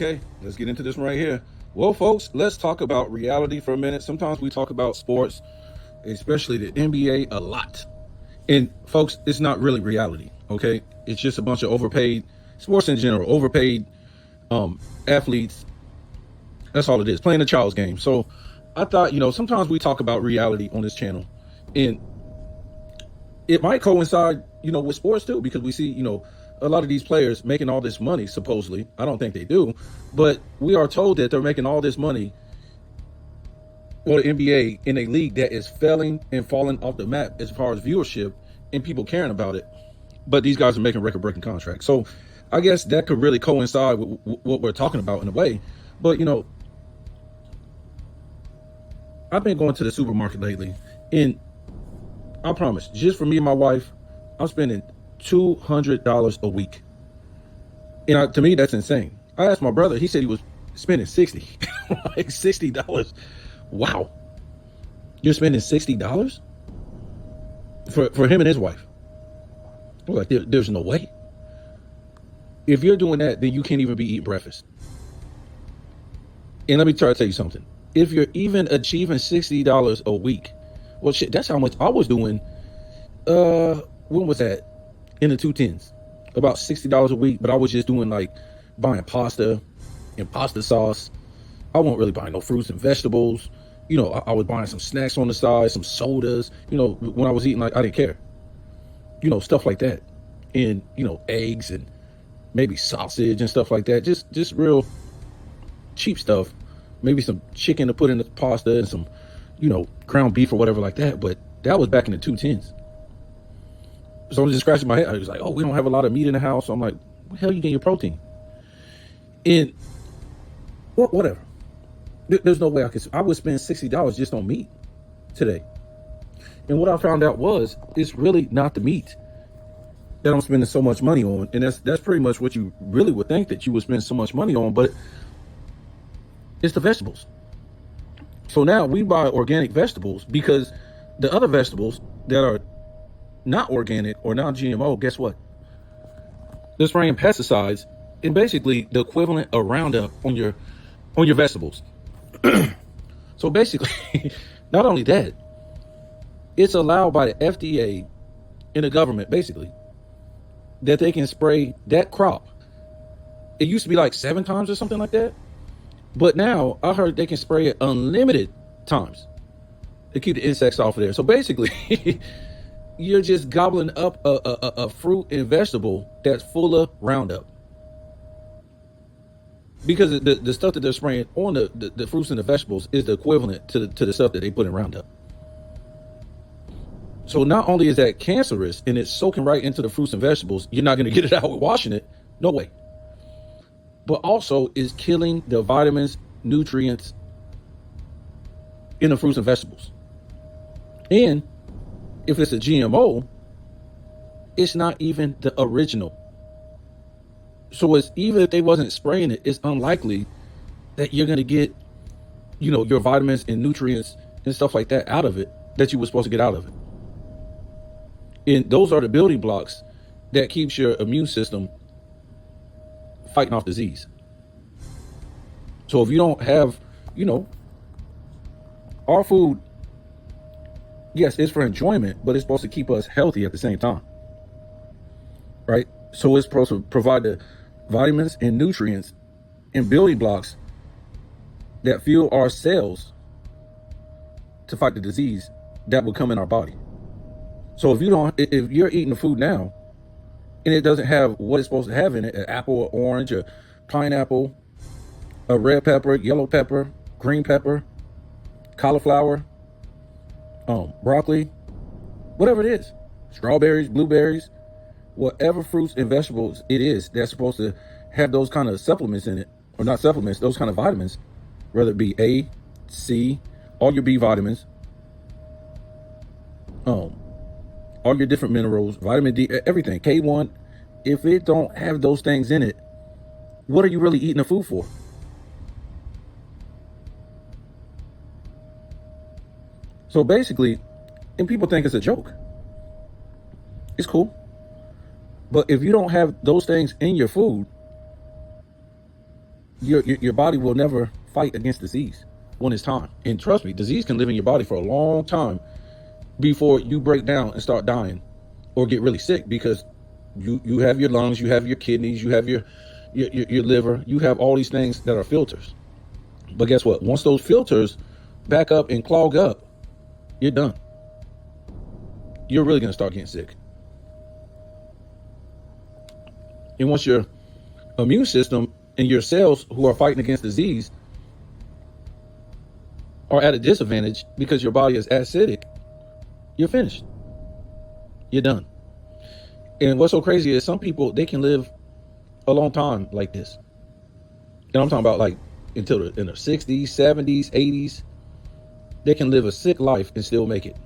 Okay, let's get into this one right here. Well, folks, let's talk about reality for a minute. Sometimes we talk about sports, especially the NBA, a lot. And folks, it's not really reality. Okay, it's just a bunch of overpaid sports in general, overpaid athletes. That's all it is, playing a child's game. So I thought, sometimes we talk about reality on this channel, and it might coincide, with sports too, because we see, a lot of these players making all this money, supposedly. I don't think they do, but we are told that they're making all this money for the NBA in a league that is failing and falling off the map as far as viewership and people caring about it. But these guys are making record-breaking contracts. So I guess that could really coincide with what we're talking about in a way. But, I've been going to the supermarket lately, and I promise, just for me and my wife, I'm spending $200 a week. And to me, that's insane. I asked my brother, he said he was spending 60, like $60. Wow. You're spending $60 for him and his wife? I'm like, there's no way. If you're doing that, then you can't even be eating breakfast. And let me try to tell you something. If you're even achieving $60 a week, well, shit, that's how much I was doing. When was that? In the 210s. About $60 a week, but I was just doing like buying pasta and pasta sauce. I wasn't really buying no fruits and vegetables. I was buying some snacks on the side, some sodas. When I was eating, like, I didn't care. Stuff like that. And, eggs and maybe sausage and stuff like that. Just real cheap stuff. Maybe some chicken to put in the pasta and some, ground beef or whatever like that. But that was back in the 210s. So I'm just scratching my head. I was like, oh, we don't have a lot of meat in the house. So I'm like, where the hell you get your protein? And whatever. There's no way I would spend $60 just on meat today. And what I found out was, it's really not the meat that I'm spending so much money on. And that's pretty much what you really would think that you would spend so much money on, but it's the vegetables. So now we buy organic vegetables because the other vegetables that are not organic or non-GMO, guess what? They're spraying pesticides and basically the equivalent of Roundup on your vegetables. So basically, not only that, it's allowed by the FDA and the government, basically, that they can spray that crop. It used to be like 7 times or something like that. But now I heard they can spray it unlimited times to keep the insects off of there. So basically, you're just gobbling up a fruit and vegetable that's full of Roundup. Because the stuff that they're spraying on the fruits and the vegetables is the equivalent to the stuff that they put in Roundup. So not only is that cancerous and it's soaking right into the fruits and vegetables, you're not going to get it out with washing it. No way. But also is killing the vitamins, nutrients in the fruits and vegetables. And if it's a GMO, it's not even the original. So it's, even if they wasn't spraying it, it's unlikely that you're going to get, your vitamins and nutrients and stuff like that out of it that you were supposed to get out of it. And those are the building blocks that keeps your immune system fighting off disease. So if you don't have, our food, yes, it's for enjoyment, but it's supposed to keep us healthy at the same time. Right? So it's supposed to provide the vitamins and nutrients and building blocks that fuel our cells to fight the disease that will come in our body. So if you're eating the food now and it doesn't have what it's supposed to have in it, an apple or orange or pineapple, a red pepper, yellow pepper, green pepper, cauliflower, broccoli, whatever it is, strawberries, blueberries, whatever fruits and vegetables it is that's supposed to have those kind of supplements in it, or not supplements, those kind of vitamins, whether it be A, C, all your B vitamins, all your different minerals, vitamin D, everything, K1. If it don't have those things in it, what are you really eating the food for? So basically, and people think it's a joke. It's cool. But if you don't have those things in your food, your body will never fight against disease when it's time. And trust me, disease can live in your body for a long time before you break down and start dying or get really sick, because you have your lungs, you have your kidneys, you have your liver, you have all these things that are filters. But guess what? Once those filters back up and clog up, you're done. You're really going to start getting sick. And once your immune system and your cells who are fighting against disease are at a disadvantage because your body is acidic, you're finished. You're done. And what's so crazy is some people, they can live a long time like this. And I'm talking about like until in their 60s, 70s, 80s. They can live a sick life and still make it.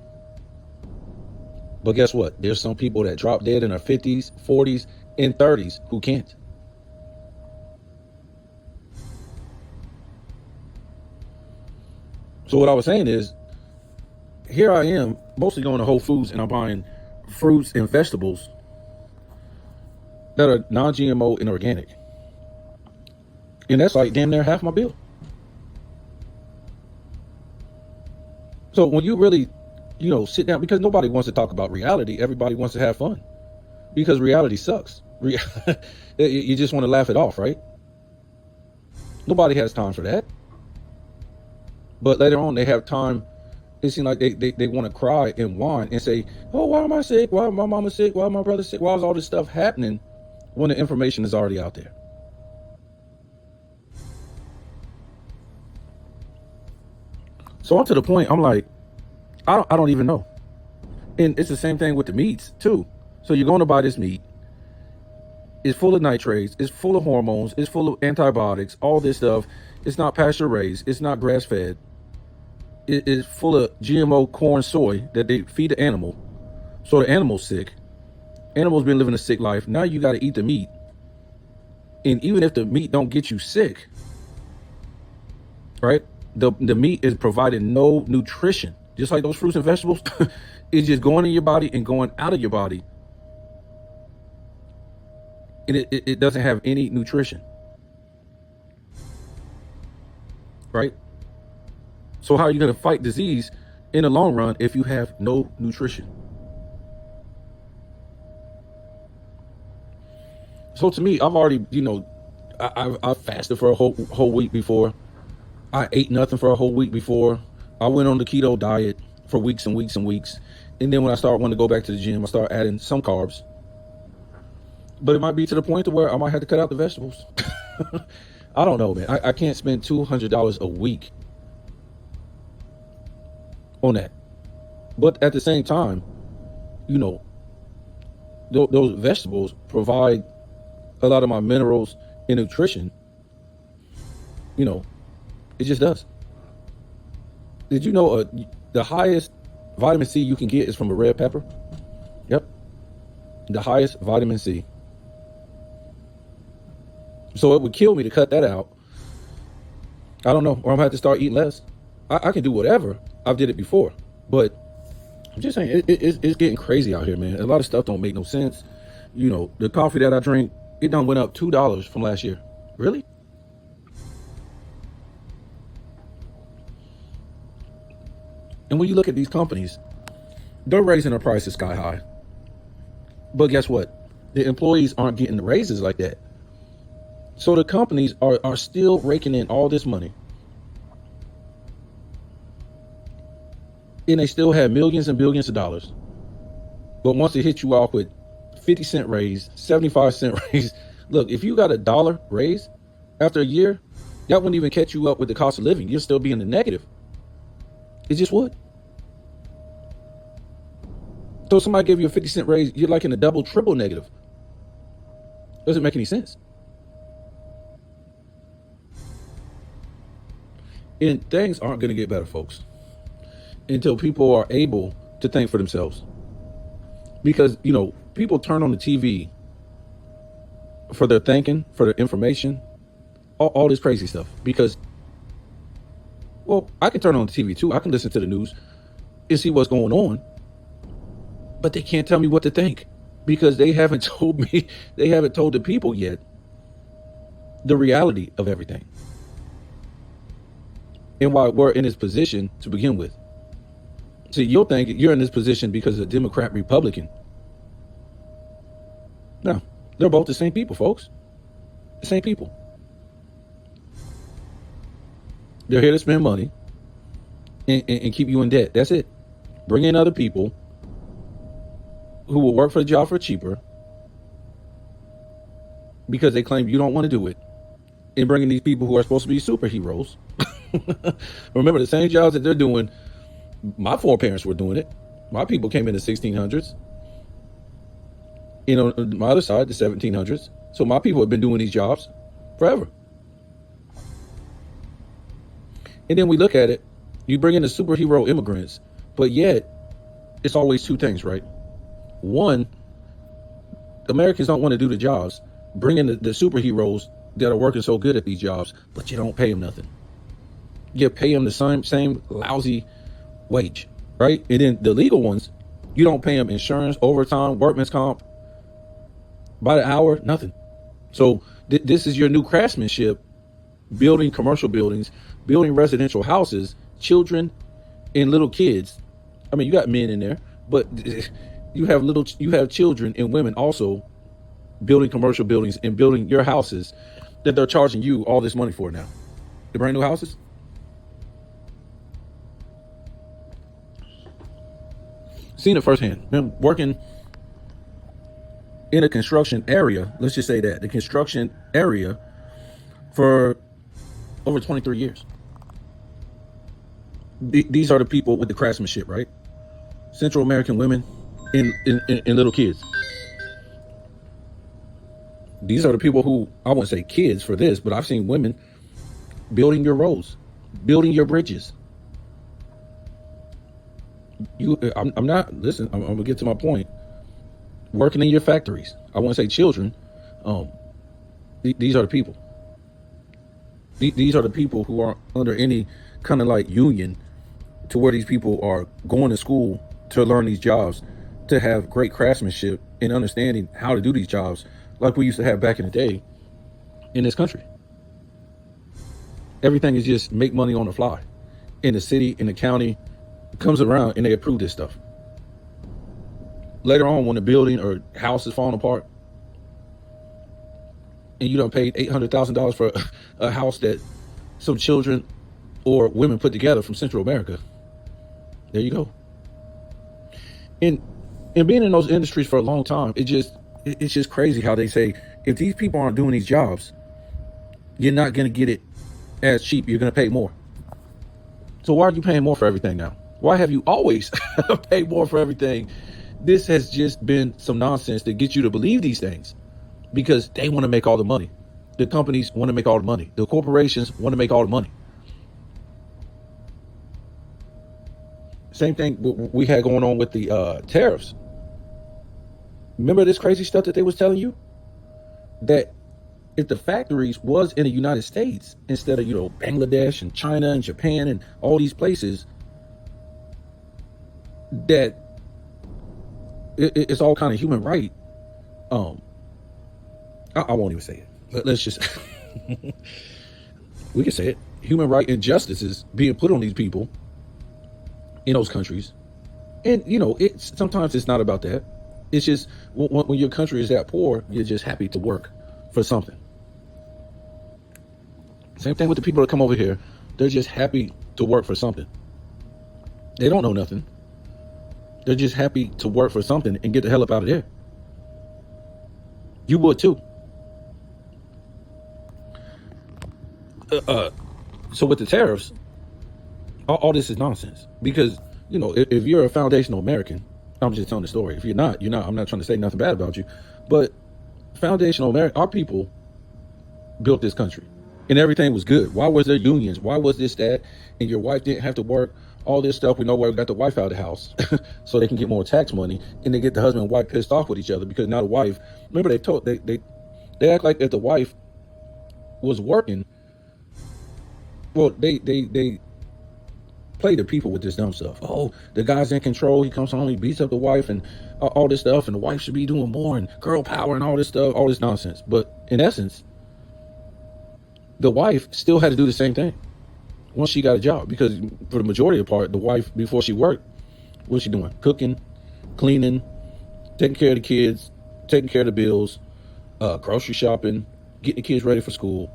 But guess what? There's some people that drop dead in their 50s, 40s, and 30s who can't. So what I was saying is, here I am mostly going to Whole Foods and I'm buying fruits and vegetables that are non-GMO and organic. And that's like damn near half my bill. So when you really, sit down, because nobody wants to talk about reality. Everybody wants to have fun because reality sucks. You just want to laugh it off, right? Nobody has time for that. But later on, they have time. It seems like they want to cry and whine and say, oh, why am I sick? Why am my mama sick? Why am my brother sick? Why is all this stuff happening when the information is already out there? So I'm to the point, I'm like, I don't even know. And it's the same thing with the meats too. So you're going to buy this meat. It's full of nitrates. It's full of hormones. It's full of antibiotics, all this stuff. It's not pasture raised. It's not grass fed. It is full of GMO corn, soy that they feed the animal. So the animal's sick. Animal's been living a sick life. Now you got to eat the meat. And even if the meat don't get you sick, right? The meat is providing no nutrition. Just like those fruits and vegetables, it's just going in your body and going out of your body. And it doesn't have any nutrition. Right? So how are you going to fight disease in the long run if you have no nutrition? So to me, I've already, I fasted for a whole week before. I ate nothing for a whole week before. I went on the keto diet for weeks and weeks and weeks. And then when I start wanting to go back to the gym, I start adding some carbs. But it might be to the point to where I might have to cut out the vegetables. I don't know, man. I can't spend $200 a week on that. But at the same time, those vegetables provide a lot of my minerals and nutrition. It just does. Did you know the highest vitamin C you can get is from a red pepper? Yep. The highest vitamin C. So it would kill me to cut that out. I don't know. Or I'm going to have to start eating less. I can do whatever. I've did it before. But I'm just saying, it's getting crazy out here, man. A lot of stuff don't make no sense. The coffee that I drink, it done went up $2 from last year. Really? And when you look at these companies, they're raising their prices sky high. But guess what? The employees aren't getting the raises like that. So the companies are still raking in all this money. And they still have millions and billions of dollars. But once they hit you off with 50-cent raise, 75-cent raise, look, if you got $1 raise after a year, that wouldn't even catch you up with the cost of living. You'll still be in the negative. It just would. So somebody gave you a 50-cent raise, you're like in the double, triple negative. Doesn't make any sense. And things aren't going to get better, folks, until people are able to think for themselves. Because, people turn on the TV for their thinking, for their information, all this crazy stuff. Because, well, I can turn on the TV too. I can listen to the news and see what's going on. But they can't tell me what to think because they haven't told me, they haven't told the people yet the reality of everything and why we're in this position to begin with. See, you'll think you're in this position because of Democrat, Republican. No, they're both the same people, folks. The same people. They're here to spend money and keep you in debt. That's it. Bring in other people who will work for the job for cheaper because they claim you don't want to do it, and bringing these people who are supposed to be superheroes. Remember, the same jobs that they're doing, my foreparents were doing it. My people came in the 1600s. You know, my other side, the 1700s. So my people have been doing these jobs forever. And then we look at it, you bring in the superhero immigrants, but yet it's always two things, right? One, Americans don't want to do the jobs. Bring in the superheroes that are working so good at these jobs, but you don't pay them nothing. You pay them the same lousy wage, right? And then the legal ones, you don't pay them insurance, overtime, workman's comp, by the hour, nothing. So this is your new craftsmanship, building commercial buildings, building residential houses, children and little kids. I mean, you got men in there, but you have children and women also building commercial buildings and building your houses that they're charging you all this money for now. The brand new houses. Seen it firsthand. Been working in a construction area, let's just say that, the construction area for over 23 years. These are the people with the craftsmanship, right? Central American women and little kids. These are the people who, I wouldn't say kids for this, but I've seen women building your roads, building your bridges. I'm not, listen, I'm gonna get to my point. Working in your factories. I won't say children. These are the people. These are the people who are under any kind of like union to where these people are going to school to learn these jobs, to have great craftsmanship and understanding how to do these jobs like we used to have back in the day in this country. Everything is just make money on the fly. In the city, in the county, comes around and they approve this stuff. Later on, when the building or house is falling apart, and you done paid $800,000 for a house that some children or women put together from Central America, there you go. And being in those industries for a long time, it's just crazy how they say, if these people aren't doing these jobs, you're not going to get it as cheap. You're going to pay more. So why are you paying more for everything now? Why have you always paid more for everything? This has just been some nonsense to get you to believe these things because they want to make all the money. The companies want to make all the money. The corporations want to make all the money. Same thing we had going on with the tariffs. Remember this crazy stuff that they was telling you? That if the factories was in the United States instead of, Bangladesh and China and Japan and all these places, that it's all kind of human right. I won't even say it. Let's just, we can say it. Human right injustices being put on these people in those countries. And, sometimes it's not about that. It's just when your country is that poor, you're just happy to work for something. Same thing with the people that come over here. They're just happy to work for something. They don't know nothing. They're just happy to work for something and get the hell up out of there. You would too. So with the tariffs, all this is nonsense. Because, if you're a foundational American, I'm just telling the story. If you're not, you're not. I'm not trying to say nothing bad about you. But foundational American, our people built this country. And everything was good. Why was there unions? Why was this, that? And your wife didn't have to work. All this stuff, we know where we got the wife out of the house so they can get more tax money, and they get the husband and wife pissed off with each other because now the wife, remember they act like if the wife was working, well, they play the people with this dumb stuff. Oh, the guy's in control. He comes home, he beats up the wife and all this stuff, and the wife should be doing more and girl power and all this stuff, all this nonsense. But in essence, the wife still had to do the same thing once she got a job, because for the majority of the part, the wife, before she worked, what's she doing? Cooking, cleaning, taking care of the kids, taking care of the bills, grocery shopping, getting the kids ready for school,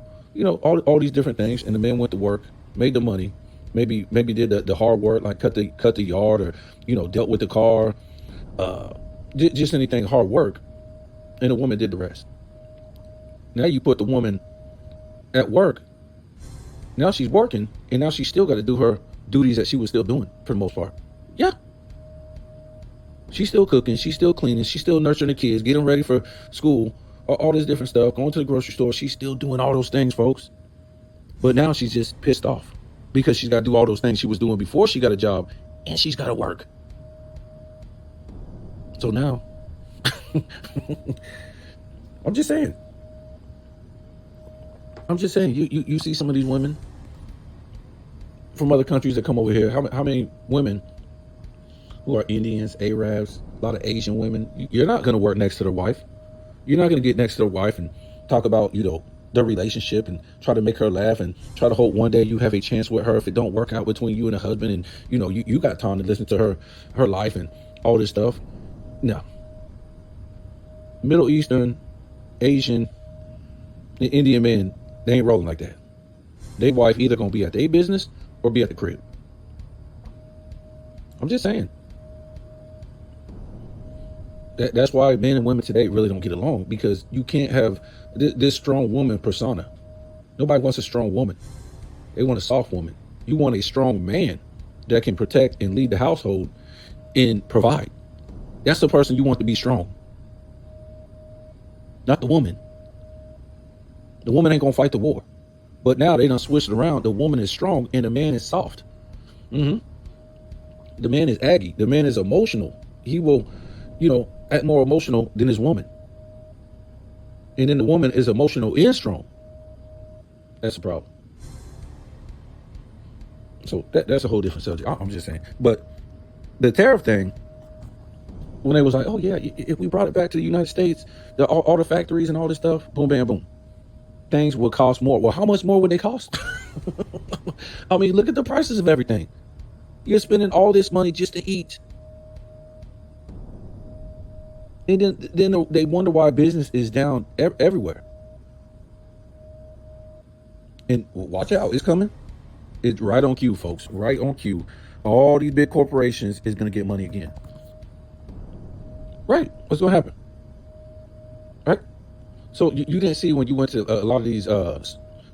all these different things. And the man went to work, made the money, maybe did the hard work, like cut the yard, or dealt with the car, just anything hard work, and the woman did the rest. Now you put the woman at work. Now she's working, and now she's still got to do her duties that she was still doing for the most part. Yeah. She's still cooking, she's still cleaning, she's still nurturing the kids, getting ready for school, all this different stuff, going to the grocery store. She's still doing all those things, folks. But now she's just pissed off because she's got to do all those things she was doing before she got a job, and she's got to work. So now, I'm just saying, you see some of these women from other countries that come over here. How many women who are Indians, Arabs, a lot of Asian women, you're not going to work next to their wife. You're not going to get next to their wife and talk about, their relationship and try to make her laugh and try to hope one day you have a chance with her if it don't work out between you and a husband, and you got time to listen to her life and all this stuff. No. Middle Eastern, Asian, and Indian men, they ain't rolling like that. Their wife either going to be at their business or be at the crib. I'm just saying. That's why men and women today really don't get along, because you can't have this strong woman persona. Nobody wants a strong woman. They want a soft woman. You want a strong man that can protect and lead the household and provide. That's the person you want to be strong. Not the woman. The woman ain't gonna fight the war. But now they done switched it around. The woman is strong and the man is soft. The man is aggy. The man is emotional. He will, act more emotional than his woman. And then the woman is emotional and strong. That's a problem. So that's a whole different subject. I'm just saying. But the tariff thing, when they was like, oh yeah, if we brought it back to the United States, all the factories and all this stuff, boom, bam, boom, things would cost more. Well, how much more would they cost? I mean, look at the prices of everything. You're spending all this money just to eat. And then they wonder why business is down everywhere. And watch out, it's coming. It's right on cue, folks. Right on cue. All these big corporations is going to get money again. Right. What's going to happen? Right. So you didn't see when you went to a lot of these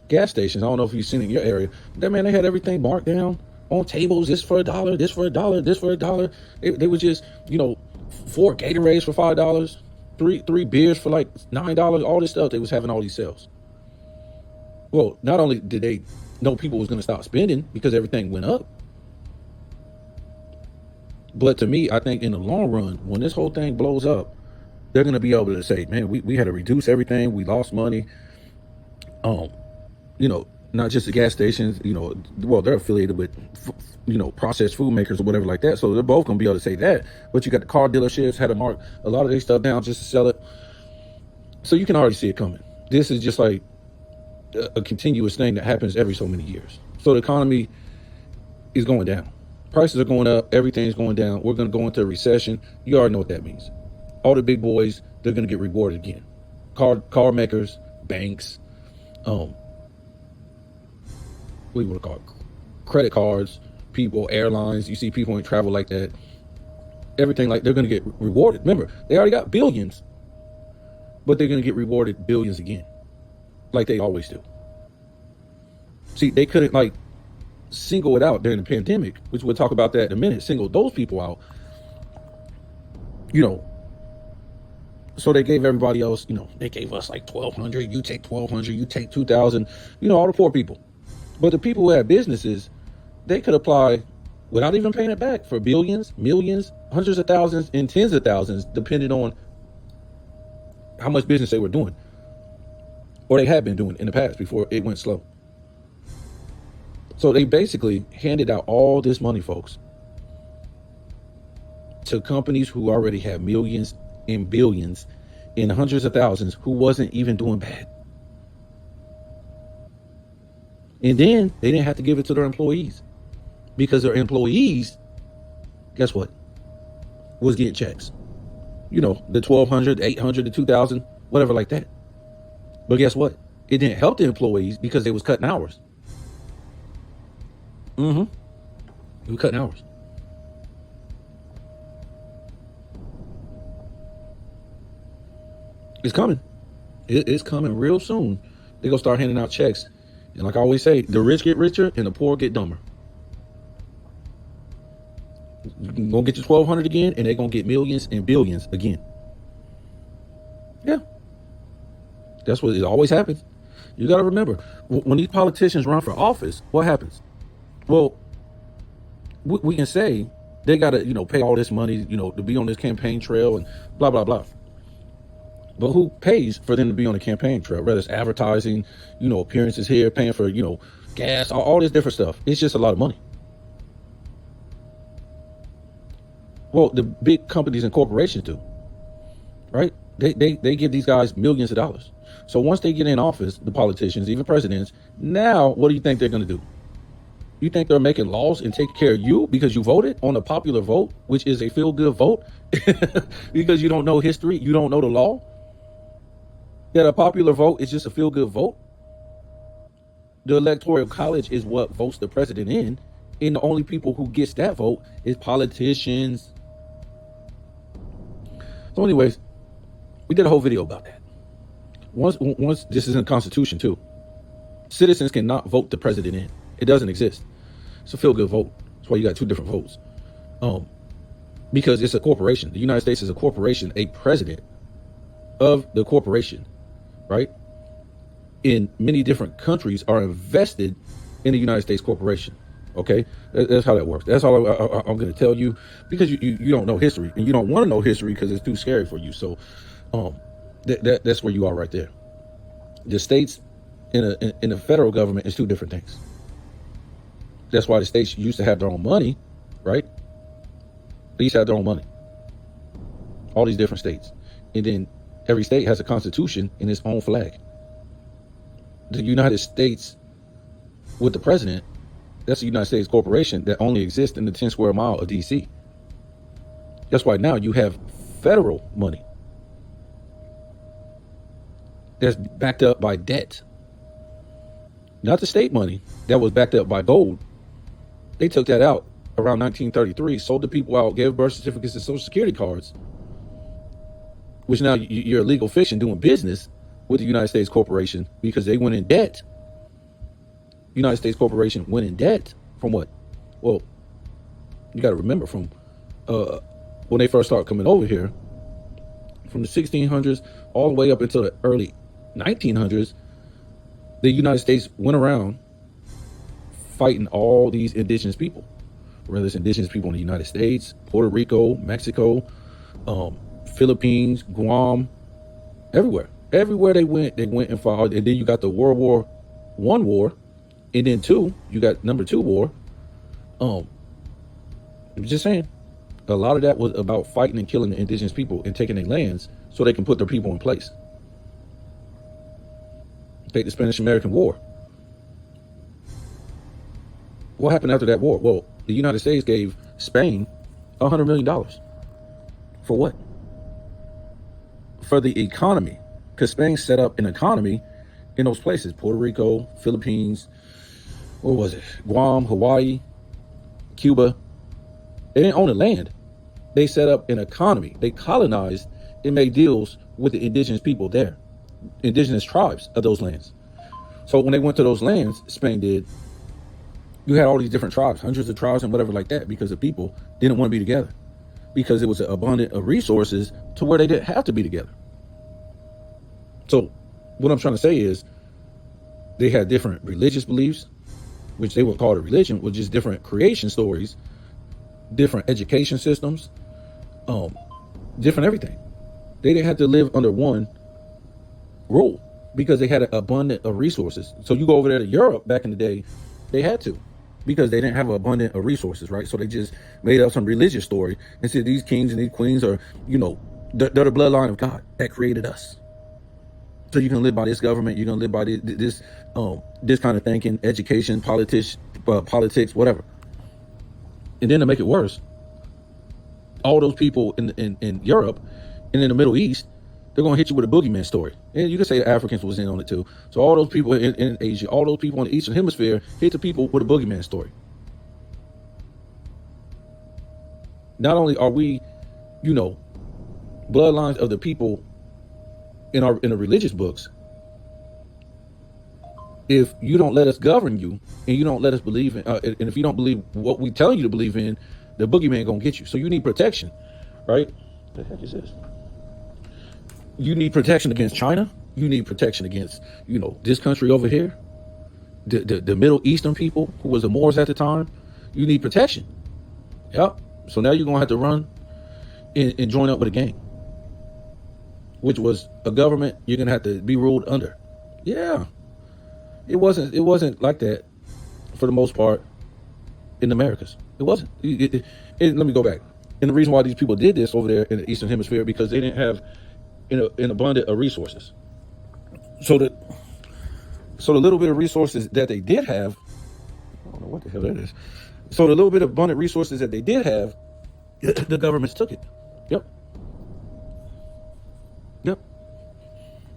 gas stations. I don't know if you've seen it in your area. That man, they had everything marked down on tables. This for $1, this for $1, this for $1. They was just, 4 Gatorades for $5, three beers for like $9. All this stuff, they was having all these sales. Well, not only did they know people was going to stop spending because everything went up, but to me, I think in the long run, when this whole thing blows up, they're going to be able to say, man, we had to reduce everything. We lost money. Not just the gas stations, well, they're affiliated with, processed food makers or whatever like that. So they're both going to be able to say that. But you got the car dealerships had to mark a lot of their stuff down just to sell it. So you can already see it coming. This is just like a continuous thing that happens every so many years. So the economy is going down. Prices are going up. Everything's going down. We're going to go into a recession. You already know what that means. All the big boys, they're going to get rewarded again. Car makers, banks, what do you want to call it? Credit cards, people, airlines. You see people in travel like that. Everything, like, they're going to get rewarded. Remember, they already got billions, but they're going to get rewarded billions again, like they always do. See, they couldn't single it out during the pandemic, which we'll talk about that in a minute. Single those people out, so they gave everybody else, they gave us like 1,200. You take 1,200. You take 2,000. All the poor people. But the people who had businesses, they could apply without even paying it back for billions, millions, hundreds of thousands, and tens of thousands, depending on how much business they were doing, or they had been doing in the past before it went slow. So they basically handed out all this money, folks, to companies who already had millions and billions and hundreds of thousands who wasn't even doing bad. And then they didn't have to give it to their employees because their employees, guess what, was getting checks. You know, the 1,200, 800, the 2,000, whatever like that. But guess what? It didn't help the employees because they was cutting hours. They were cutting hours. It's coming. It's coming real soon. They're going to start handing out checks. And like I always say, the rich get richer and the poor get dumber. You're going to get your 1,200 again, and they're going to get millions and billions again. Yeah. That's what it always happens. You got to remember, when these politicians run for office, what happens? Well, we can say they got to, pay all this money, to be on this campaign trail and blah, blah, blah. But who pays for them to be on the campaign trail? Whether it's advertising, appearances here, paying for, gas, all this different stuff. It's just a lot of money. Well, the big companies and corporations do, right? They give these guys millions of dollars. So once they get in office, the politicians, even presidents, now what do you think they're going to do? You think they're making laws and taking care of you because you voted on a popular vote, which is a feel-good vote? Because you don't know history, you don't know the law? That a popular vote is just a feel-good vote? The Electoral College is what votes the president in, and the only people who gets that vote is politicians. So anyways, we did a whole video about that. Once this is in the Constitution too. Citizens cannot vote the president in. It doesn't exist. It's a feel-good vote. That's why you got two different votes. Because it's a corporation. The United States is a corporation. A president of the corporation, right? In many different countries are invested in the United States corporation. Okay, that's how that works. That's all I'm going to tell you, because you don't know history, and you don't want to know history because it's too scary for you. So, that's where you are right there. The states in the federal government is two different things. That's why the states used to have their own money, right? They used to have their own money. All these different states, and then every state has a constitution and its own flag. The United States, with the president, that's the United States corporation that only exists in the 10 square mile of DC. That's why now you have federal money that's backed up by debt. Not the state money that was backed up by gold. They took that out around 1933, sold the people out, gave birth certificates and social security cards, which now you're a legal fiction doing business with the United States corporation because they went in debt. United States corporation went in debt from what? Well, you got to remember from when they first started coming over here, from the 1600s all the way up until the early 1900s, the United States went around fighting all these indigenous people, whether it's indigenous people in the United States, Puerto Rico, Mexico, Philippines, Guam, everywhere. Everywhere they went and fought. And then you got the World War I war. And then you got number 2 war. I'm just saying, a lot of that was about fighting and killing the indigenous people and taking their lands so they can put their people in place. Take the Spanish-American War. What happened after that war? Well, the United States gave Spain $100 million. For what? For the economy. Because Spain set up an economy in those places. Puerto Rico, Philippines, what was it? Guam, Hawaii, Cuba. They didn't own the land. They set up an economy. They colonized and made deals with the indigenous people there. Indigenous tribes of those lands. So when they went to those lands, Spain did, you had all these different tribes, hundreds of tribes and whatever like that, because the people didn't want to be together. Because it was abundant of resources to where they didn't have to be together. So what I'm trying to say is they had different religious beliefs, which they would call it a religion, which is different creation stories, different education systems, different everything. They didn't have to live under one rule because they had an abundance of resources. So you go over there to Europe back in the day, they had to, because they didn't have an abundance of resources, right? So they just made up some religious story and said these kings and these queens are, they're the bloodline of God that created us. So you can live by this government, you're going to live by this this kind of thinking, education, politics, whatever. And then to make it worse, all those people in Europe and in the Middle East, they're going to hit you with a boogeyman story. And you can say the Africans was in on it too. So all those people in Asia, all those people in the Eastern Hemisphere hit the people with a boogeyman story. Not only are we, bloodlines of the people in the religious books, if you don't let us govern you and you don't let us believe in, and if you don't believe what we tell you to believe in, the boogeyman gonna get you. So you need protection, right? What the heck is this? You need protection against China. You need protection against, this country over here, the Middle Eastern people who was the Moors at the time. You need protection. Yep. So now you're gonna have to run and join up with a gang, which was a government you're gonna have to be ruled under. Yeah. It wasn't like that for the most part in the Americas. It wasn't. Let me go back. And the reason why these people did this over there in the Eastern Hemisphere, because they didn't have an abundance of resources. So the little bit of resources that they did have, I don't know what the hell that is. So the little bit of abundant resources that they did have, the governments took it. Yep.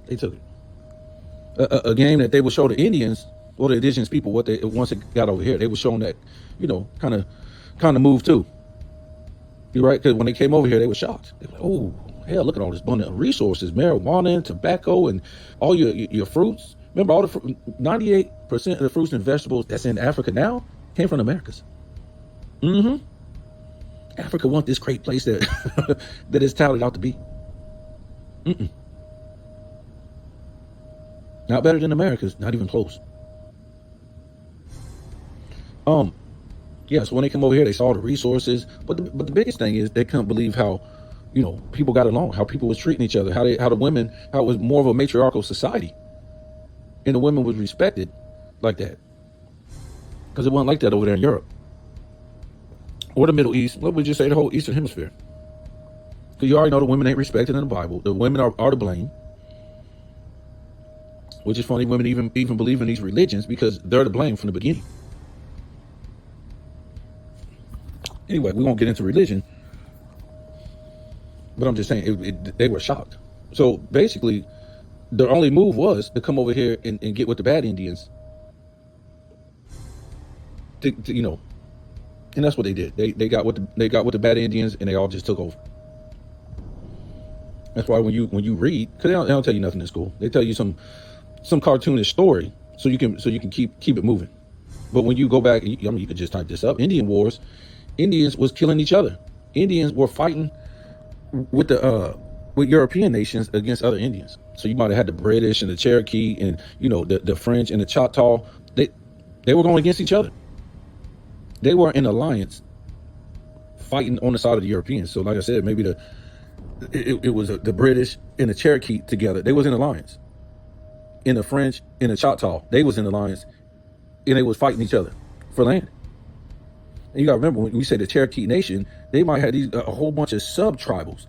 They took it. A game that they would show the Indians or the indigenous people what they once it got over here, they were showing that, kind of move too. You're right, because when they came over here, they were shocked. They were like, oh hell, look at all this abundant resources, marijuana and tobacco and all your fruits. Remember, all the 98% of the fruits and vegetables that's in Africa now came from the Americas. Africa want this great place that that it's touted out to be. Not better than America's, not even close. So when they come over here, they saw the resources, but the biggest thing is they couldn't believe how, people got along, how people was treating each other, how it was more of a matriarchal society, and the women was respected like that, because it wasn't like that over there in Europe or the Middle East. What would you say, the whole Eastern Hemisphere? Because you already know the women ain't respected in the Bible. The women are to blame. Which is funny, women even believe in these religions because they're to blame from the beginning. Anyway, we won't get into religion, but I'm just saying they were shocked. So basically, their only move was to come over here and get with the bad Indians. And that's what they did. They got with the bad Indians, and they all just took over. That's why when you read, because they don't tell you nothing in school. They tell you some cartoonish story so you can keep it moving. But when you go back, you could just type this up. Indian wars, Indians was killing each other. Indians were fighting with European nations against other Indians. So you might have had the British and the Cherokee and the French and the Choctaw. They were going against each other. They were in alliance fighting on the side of the Europeans. So like I said, maybe it was the British and the Cherokee together. They was in alliance. In the French, in the Choctaw, they was in alliance, and they was fighting each other for land. And you gotta remember, when we say the Cherokee Nation, they might have a whole bunch of sub-tribes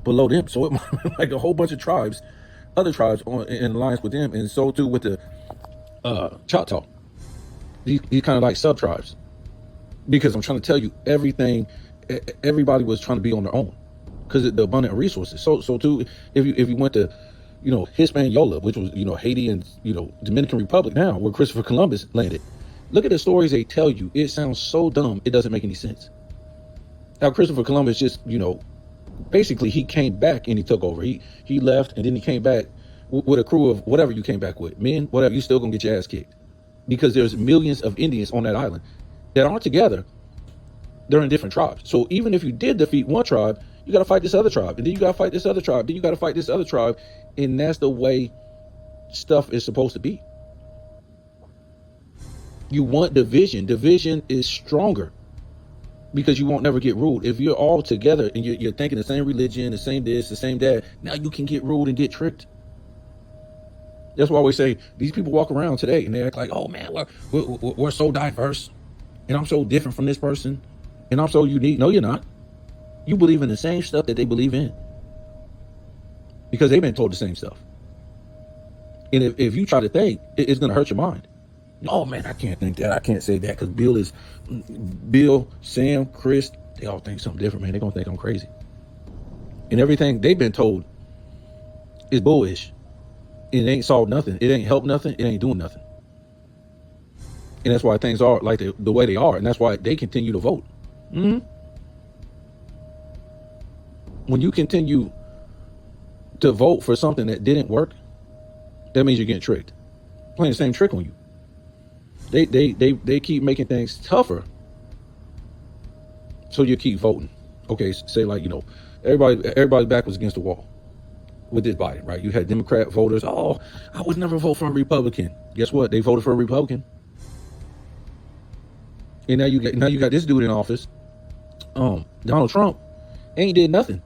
below them. So it might be like a whole bunch of tribes, other tribes in alliance with them, and so too with the Choctaw. These kind of like sub-tribes. Because I'm trying to tell you, everybody was trying to be on their own because of the abundant resources. So too, if you went to Hispaniola, which was, Haiti and, Dominican Republic now, where Christopher Columbus landed. Look at the stories they tell you. It sounds so dumb, it doesn't make any sense. How Christopher Columbus just, basically he came back and he took over. He left and then he came back with a crew of whatever you came back with. Men, whatever, you still gonna get your ass kicked. Because there's millions of Indians on that island that aren't together. They're in different tribes. So even if you did defeat one tribe, you got to fight this other tribe. And then you got to fight this other tribe. Then you got to fight this other tribe. And that's the way stuff is supposed to be. You want division. Division is stronger because you won't never get ruled. If you're all together and you're thinking the same religion, the same this, the same that, now you can get ruled and get tricked. That's why we say these people walk around today and they act like, oh man, we're so diverse and I'm so different from this person and I'm so unique. No, you're not. You believe in the same stuff that they believe in because they've been told the same stuff. And if you try to think, it's going to hurt your mind. Oh man, I can't think that. I can't say that because Bill, Sam, Chris, they all think something different, man. They're going to think I'm crazy. And everything they've been told is bullish. It ain't solved nothing. It ain't helped nothing. It ain't doing nothing. And that's why things are like the way they are. And that's why they continue to vote. Mm-hmm. When you continue to vote for something that didn't work, that means you're getting tricked. Playing the same trick on you. They keep making things tougher. So you keep voting. Okay, say like, everybody's back was against the wall with this Biden, right? You had Democrat voters. Oh, I would never vote for a Republican. Guess what? They voted for a Republican. And now you got this dude in office. Donald Trump ain't did nothing.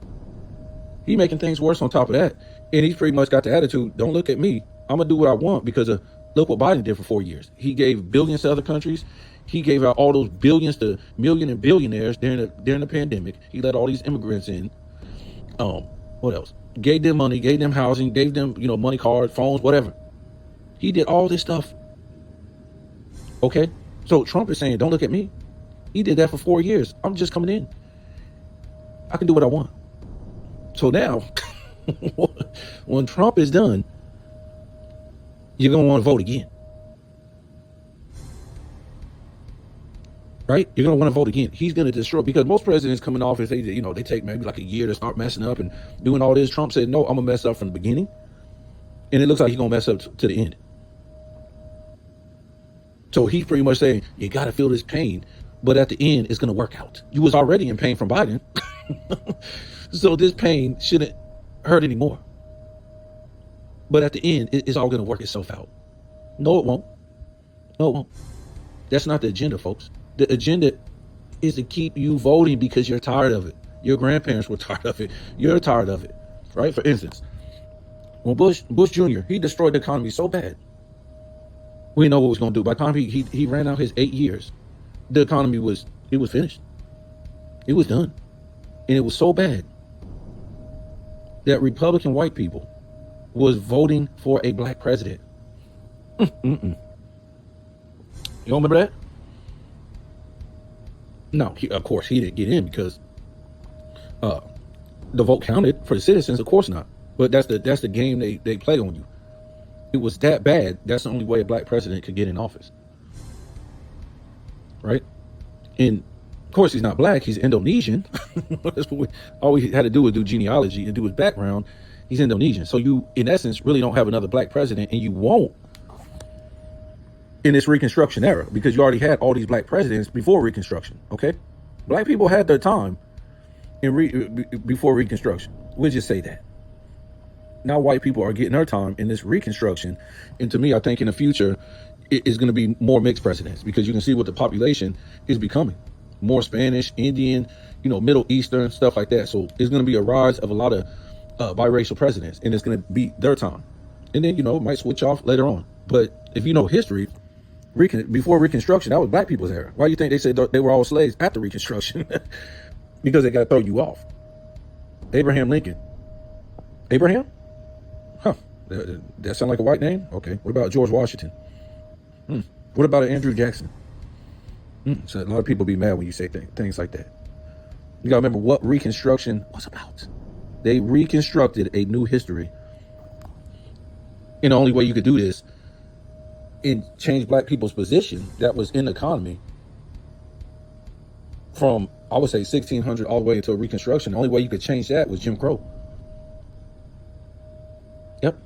He making things worse on top of that. And he's pretty much got the attitude, don't look at me. I'm going to do what I want because look what Biden did for 4 years. He gave billions to other countries. He gave out all those billions to million and billionaires during the pandemic. He let all these immigrants in. What else? Gave them money, gave them housing, gave them, money cards, phones, whatever. He did all this stuff. Okay? So Trump is saying, don't look at me. He did that for 4 years. I'm just coming in. I can do what I want. So now, when Trump is done, you're going to want to vote again. Right? You're going to want to vote again. He's going to destroy, because most presidents come in office, they take maybe like a year to start messing up and doing all this. Trump said, no, I'm going to mess up from the beginning. And it looks like he's going to mess up to the end. So he's pretty much saying, you got to feel this pain, but at the end, it's going to work out. You was already in pain from Biden. So this pain shouldn't hurt anymore. But at the end, it's all going to work itself out. No, it won't. No, it won't. That's not the agenda, folks. The agenda is to keep you voting because you're tired of it. Your grandparents were tired of it. You're tired of it, right? For instance, when Bush Jr., he destroyed the economy so bad. We know what he was going to do. By the time he ran out his 8 years, the economy was finished. It was done. And it was so bad that Republican white people was voting for a black president. You don't remember that? No, of course he didn't get in because the vote counted for the citizens. Of course not. But that's the game they play on you. It was that bad. That's the only way a black president could get in office. Right? And of course he's not black. He's Indonesian. All we had to do was do genealogy and do his background. He's Indonesian. So you, in essence, really don't have another black president, and you won't in this Reconstruction era because you already had all these black presidents before Reconstruction. Okay? Black people had their time before Reconstruction. We'll just say that. Now white people are getting their time in this Reconstruction. And to me, I think in the future, it is going to be more mixed presidents because you can see what the population is becoming. More Spanish, Indian, Middle Eastern, stuff like that. So it's going to be a rise of a lot of biracial presidents, and it's going to be their time. And then, it might switch off later on. But if you know history, before Reconstruction, that was black people's era. Why do you think they said they were all slaves after Reconstruction? Because they got to throw you off. Abraham Lincoln. Abraham? Huh. That sound like a white name? Okay. What about George Washington? What about Andrew Jackson? So a lot of people be mad when you say things like that. You got to remember what Reconstruction was about. They reconstructed a new history. And the only way you could do this and change black people's position that was in the economy from, I would say, 1600 all the way until Reconstruction. The only way you could change that was Jim Crow. Yep.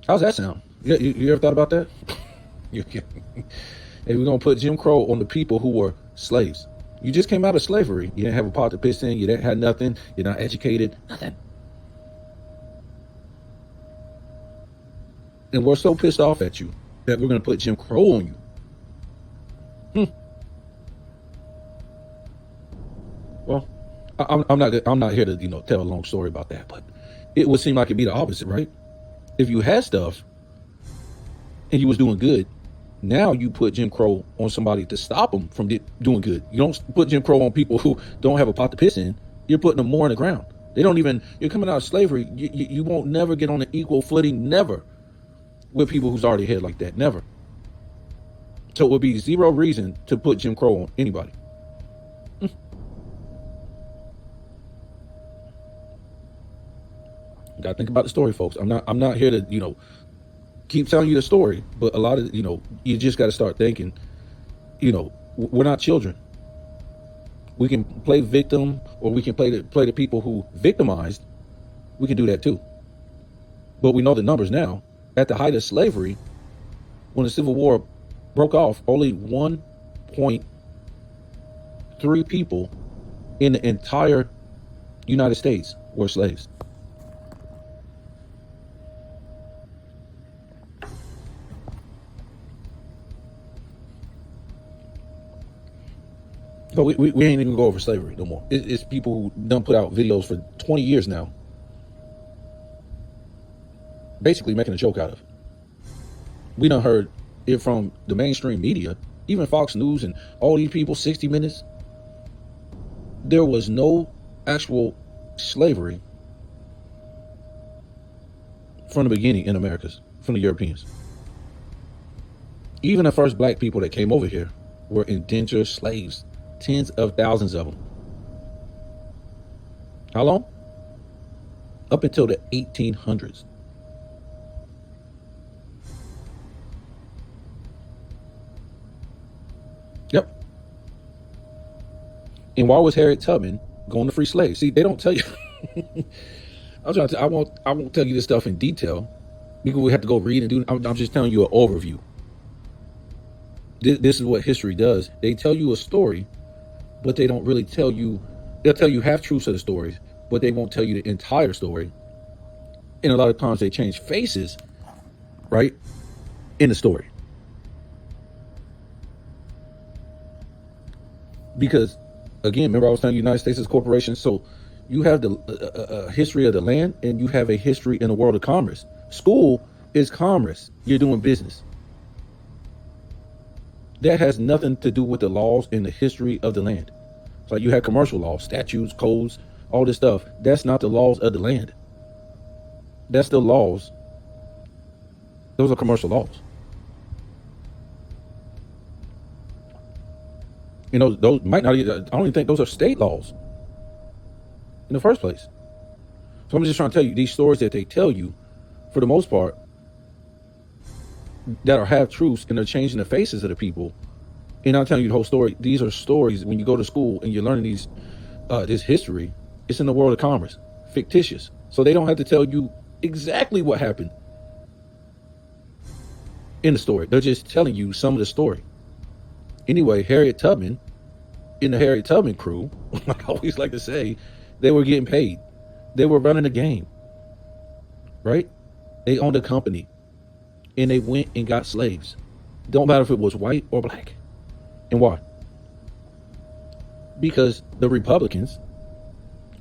How's that sound? You ever thought about that? And we're going to put Jim Crow on the people who were slaves. You just came out of slavery. You didn't have a pot to piss in. You didn't have nothing. You're not educated. Nothing. And we're so pissed off at you that we're going to put Jim Crow on you. Well, I'm not here to tell a long story about that, but it would seem like it'd be the opposite, right? If you had stuff and you was doing good, now you put Jim Crow on somebody to stop them from doing good. You don't put Jim Crow on people who don't have a pot to piss in. You're putting them more in the ground. They don't even, you're coming out of slavery, you won't never get on an equal footing, never, with people who's already ahead like that, never. So it would be zero reason to put Jim Crow on anybody. Gotta think about the story, folks. I'm not here to, keep telling you the story, but a lot of, you just got to start thinking, we're not children. We can play victim, or we can play the people who victimized. We can do that too. But we know the numbers now. At the height of slavery, when the Civil War broke off, only 1.3 people in the entire United States were slaves. But we ain't even go over slavery no more. It's people who done put out videos for 20 years now, basically making a joke out of it. We done heard it from the mainstream media, even Fox News and all these people, 60 Minutes. There was no actual slavery from the beginning in Americas, from the Europeans. Even the first black people that came over here were indentured slaves. Tens of thousands of them. How long? Up until the 1800s. Yep. And why was Harriet Tubman going to free slaves? See, they don't tell you. I won't tell you this stuff in detail because we have to go read and do. I'm just telling you an overview. This is what history does. They tell you a story, but they don't really tell you. They'll tell you half truths of the stories, but they won't tell you the entire story. And a lot of times they change faces, right, in the story. Because, again, remember I was telling you United States is a corporation, so you have the history of the land, and you have a history in the world of commerce. School is commerce. You're doing business. That has nothing to do with the laws and the history of the land. So you have commercial laws, statutes, codes, all this stuff. That's not the laws of the land. That's the laws. Those are commercial laws. Those might not, I don't even think those are state laws in the first place. So I'm just trying to tell you, these stories that they tell you, for the most part, that are half truths, and they're changing the faces of the people. And I'm telling you the whole story. These are stories when you go to school and you're learning this history. It's in the world of commerce, fictitious. So they don't have to tell you exactly what happened in the story. They're just telling you some of the story. Anyway, Harriet Tubman, in the Harriet Tubman crew, like I always like to say, they were getting paid. They were running a game, right? They owned a company, and they went and got slaves. Don't matter if it was white or black. And why? Because the Republicans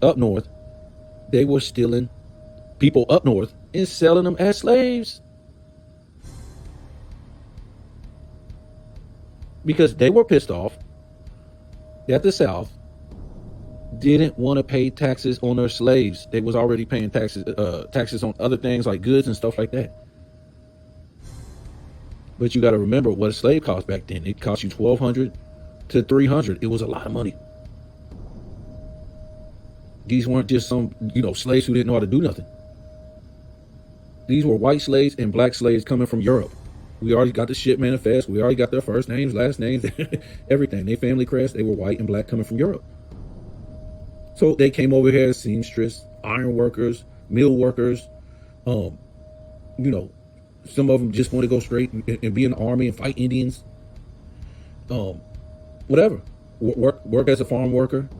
up north, they were stealing people up north and selling them as slaves. Because they were pissed off that the South didn't want to pay taxes on their slaves. They was already paying taxes on other things like goods and stuff like that. But you got to remember what a slave cost back then. It cost you $1,200 to $300. It was a lot of money. These weren't just some, slaves who didn't know how to do nothing. These were white slaves and black slaves coming from Europe. We already got the ship manifest. We already got their first names, last names, everything. They family crest. They were white and black coming from Europe. So they came over here as seamstress, iron workers, mill workers. Some of them just want to go straight and be in the army and fight Indians. Whatever. Work as a farm worker.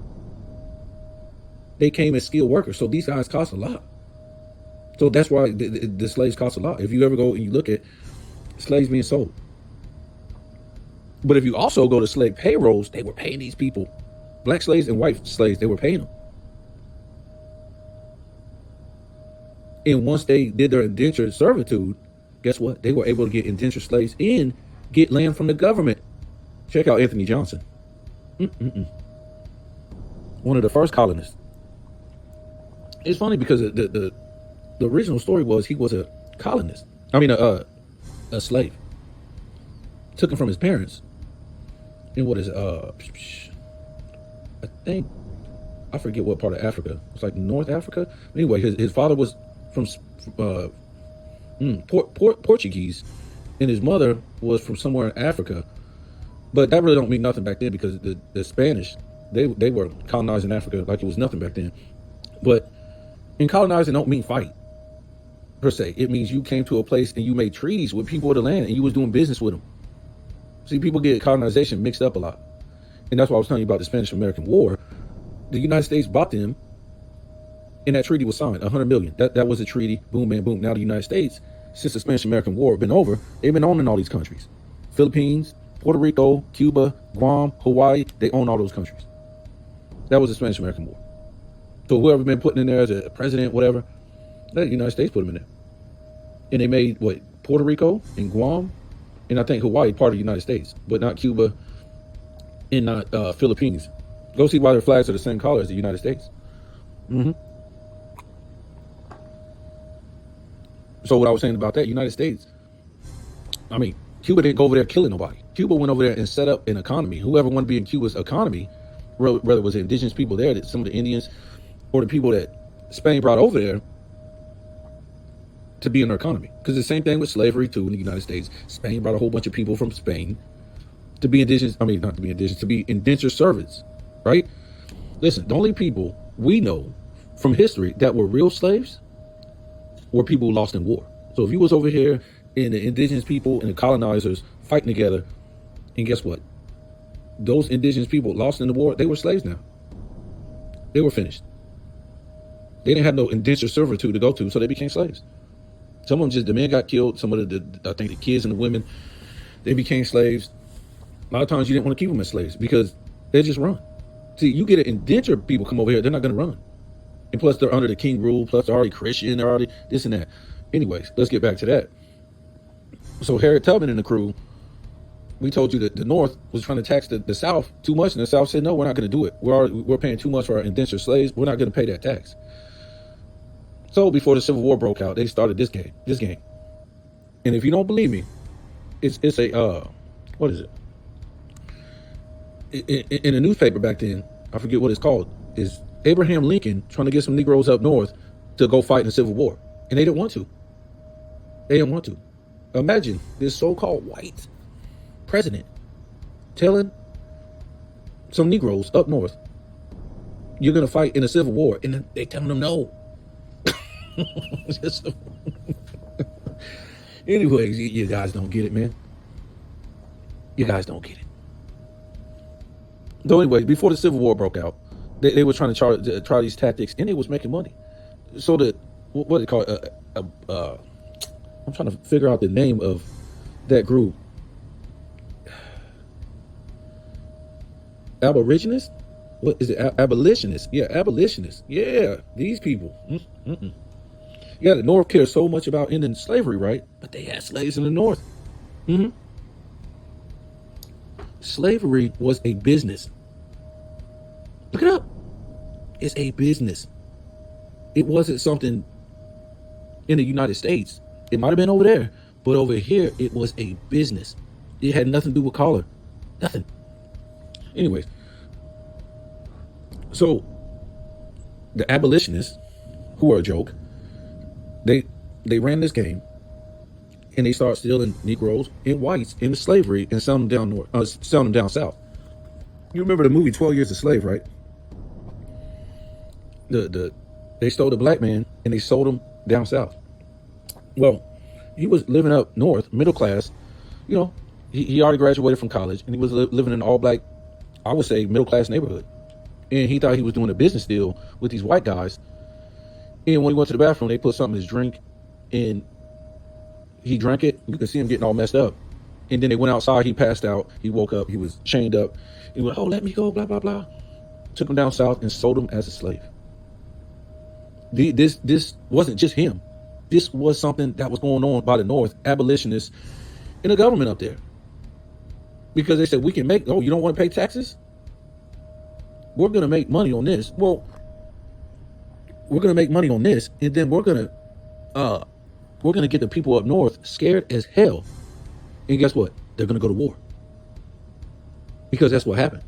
They came as skilled workers. So these guys cost a lot. So that's why the slaves cost a lot. If you ever go and you look at slaves being sold. But if you also go to slave payrolls, they were paying these people. Black slaves and white slaves, they were paying them. And once they did their indentured servitude, guess what? They were able to get indentured slaves and get land from the government. Check out Anthony Johnson. One of the first colonists. It's funny because the original story was he was a colonist. I mean, a slave. Took him from his parents. And what is it? I think I forget what part of Africa. It's like North Africa. Anyway, his father was from uh, Portuguese, and his mother was from somewhere in Africa. But that really don't mean nothing back then because the Spanish they were colonizing Africa like it was nothing back then. But in colonizing don't mean fight per se. It means you came to a place and you made treaties with people of the land and you was doing business with them. See, people get colonization mixed up a lot, and that's why I was telling you about the Spanish-American War. The United States bought them, and that treaty was signed. 100 million. That was a treaty. Boom, man, boom. Now the United States, since the Spanish-American War been over, they've been owning all these countries: Philippines, Puerto Rico, Cuba, Guam, Hawaii. They own all those countries. That was the Spanish-American War. So whoever been putting in there as a president, whatever, the United States put them in there, and they made what Puerto Rico and Guam, and I think Hawaii part of the United States, but not Cuba and not Philippines. Go see why their flags are the same color as the United States. Mm-hmm. So what I was saying about that, United States, I mean, Cuba didn't go over there killing nobody. Cuba went over there and set up an economy. Whoever wanted to be in Cuba's economy, whether it was the indigenous people there, that some of the Indians, or the people that Spain brought over there to be in their economy. Because the same thing with slavery too in the United States. Spain brought a whole bunch of people from Spain to be indigenous. I mean, not to be indigenous, to be indentured servants, right? Listen, the only people we know from history that were real slaves were people who lost in war. So if you was over here and the indigenous people and the colonizers fighting together, and guess what? Those indigenous people lost in the war, they were slaves now. They were finished. They didn't have no indentured servitude to go to, so they became slaves. Some of them just, the men got killed. Some of I think the kids and the women, they became slaves. A lot of times you didn't want to keep them as slaves because they just run. See, you get an indentured people come over here, they're not going to run. And plus they're under the king rule, plus they're already Christian, they're already this and that. Anyways, let's get back to that. So Harriet Tubman and the crew, we told you that the North was trying to tax the South too much, and the South said, no, we're not going to do it. We're paying too much for our indentured slaves. We're not going to pay that tax. So before the Civil War broke out, they started this game. And if you don't believe me, it's a what is it? In a newspaper back then, I forget what it's called, is Abraham Lincoln trying to get some Negroes up north to go fight in the Civil War. And they didn't want to. They didn't want to. Imagine this so-called white president telling some Negroes up north, you're going to fight in a Civil War. And then they telling them no. Anyways, you guys don't get it, man. You guys don't get it. So anyways, before the Civil War broke out, they were trying to try these tactics, and it was making money. So what do they call it? I'm trying to figure out the name of that group. Aboriginists? What is it? Abolitionists? Yeah, abolitionists. Yeah, these people. Yeah, the North cares so much about ending slavery, right? But they had slaves in the North. Slavery was a business. Look it up. It's a business. It wasn't something in the United States. It might have been over there, but over here, it was a business. It had nothing to do with color. Nothing. Anyways, so the abolitionists, who are a joke, they ran this game, and they started stealing Negroes and whites into slavery and selling them down north, selling them down south. You remember the movie 12 Years a Slave, right? They stole the black man and they sold him down south. Well, he was living up north, middle class. You know, he already graduated from college, and he was living in an all black, I would say, middle class neighborhood. And he thought he was doing a business deal with these white guys. And when he went to the bathroom, they put something in his drink, and he drank it. You could see him getting all messed up. And then they went outside. He passed out. He woke up. He was chained up. He went, oh, let me go, blah, blah, blah. Took him down south and sold him as a slave. This wasn't just him. This was something that was going on by the North, abolitionists, and the government up there. Because they said, we can make, oh, you don't want to pay taxes? We're going to make money on this. Well, we're gonna make money on this, and then we're gonna get the people up north scared as hell. And guess what? They're gonna go to war because that's what happened.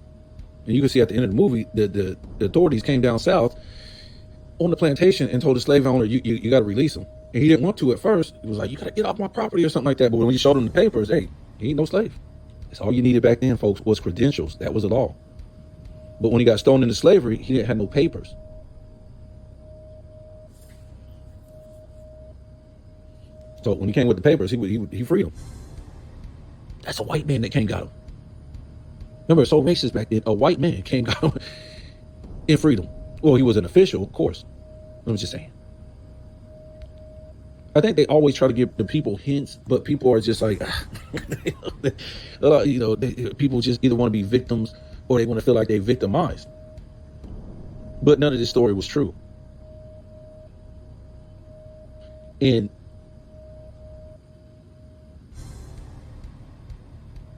And you can see at the end of the movie, the authorities came down south on the plantation and told the slave owner, you got to release him. And he didn't want to at first. He was like, you got to get off my property or something like that. But when you showed him the papers, hey, he ain't no slave. That's all you needed back then, folks, was credentials. That was the law. But when he got thrown into slavery, he didn't have no papers. So when he came with the papers, he freed him. That's a white man that came got him. Remember, it's so racist back then. A white man came got him in freedom. Well, he was an official, of course. I'm just saying. I think they always try to give the people hints, but people are just like, people just either want to be victims or they want to feel like they're victimized. But none of this story was true. And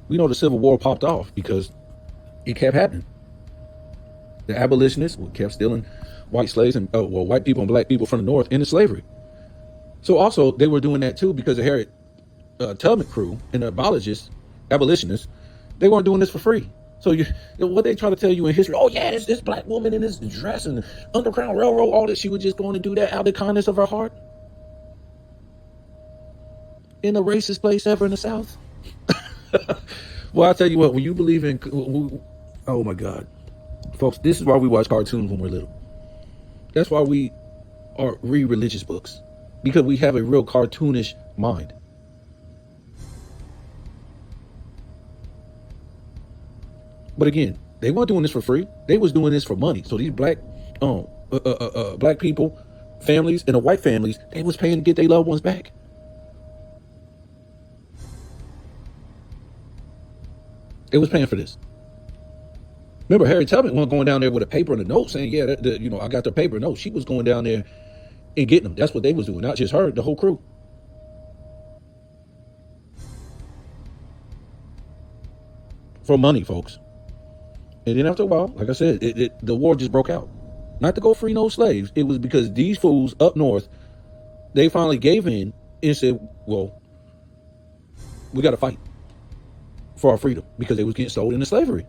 we know the Civil War popped off because it kept happening. The abolitionists kept stealing white slaves and white people and black people from the North into slavery. So also they were doing that too because the Harriet Tubman crew and the abolitionists, they weren't doing this for free. So what they try to tell you in history, oh yeah, this black woman in this dress and Underground Railroad, all that, she was just going to do that out of the kindness of her heart in the racist place ever in the South. Well, I'll tell you what, when you believe in, oh my God, folks, this is why we watch cartoons when we're little. That's why we read religious books, because we have a real cartoonish mind. But again, they weren't doing this for free. They was doing this for money. So these black people, families, and the white families, they was paying to get their loved ones back. It was paying for this. Remember, Harriet Tubman wasn't going down there with a paper and a note saying, yeah, I got the paper. No, she was going down there and getting them. That's what they was doing. Not just her, the whole crew. For money, folks. And then after a while, like I said, the war just broke out. Not to go free no slaves. It was because these fools up north, they finally gave in and said, well, we got to fight for our freedom, because they was getting sold into slavery.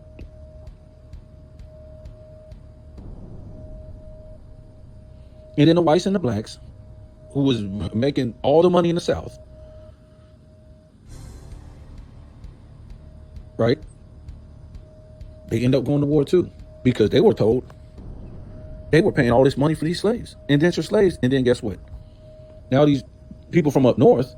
And then the whites and the blacks, who was making all the money in the South, right? They end up going to war too, because they were told they were paying all this money for these slaves, indentured slaves. And then guess what? Now these people from up north,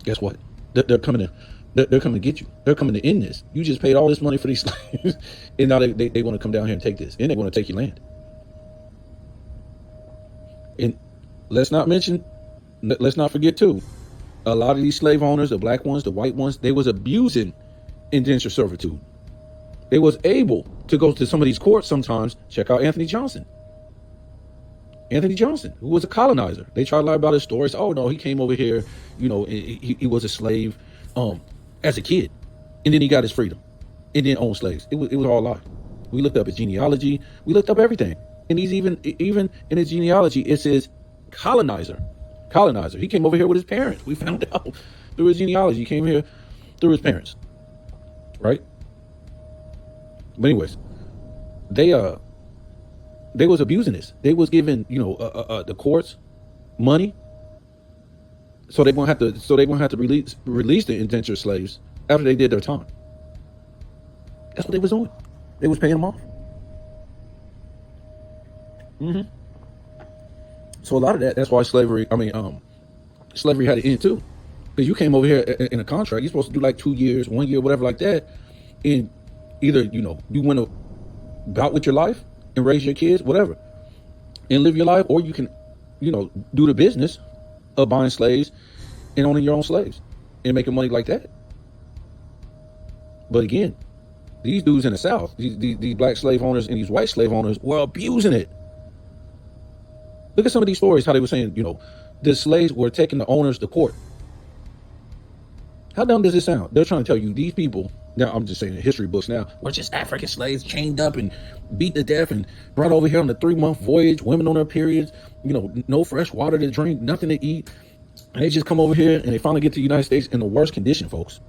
guess what? They're coming in. They're coming to get you. They're coming to end this. You just paid all this money for these slaves, and now they want to come down here and take this, and they want to take your land. And let's not forget too, a lot of these slave owners, the black ones, the white ones, they was abusing indentured servitude. They was able to go to some of these courts sometimes. Check out Anthony Johnson, who was a colonizer. They tried to lie about his stories. Oh no, he came over here, he was a slave as a kid, and then he got his freedom and then owned slaves. It was all a lie. We looked up his genealogy. We looked up everything. And he's even in his genealogy, it says colonizer. He came over here with his parents. We found out through his genealogy. He came here through his parents, right? But anyways, they was abusing this. They was giving the courts money, so they won't have to release the indentured slaves after they did their time. That's what they was doing. They was paying them off. Mm-hmm. So a lot of that's why slavery had to end too, because you came over here in a contract. You're supposed to do like 2 years, 1 year, whatever like that, and either you want to go out with your life and raise your kids, whatever, and live your life, or you can do the business of buying slaves and owning your own slaves and making money like that. But again, these dudes in the South, these black slave owners and these white slave owners, were abusing it. Look at some of these stories, how they were saying, the slaves were taking the owners to court. How dumb does it sound? They're trying to tell you these people, now I'm just saying in history books now, were just African slaves chained up and beat to death and brought over here on a 3-month voyage, women on their periods, no fresh water to drink, nothing to eat. And they just come over here and they finally get to the United States in the worst condition, folks.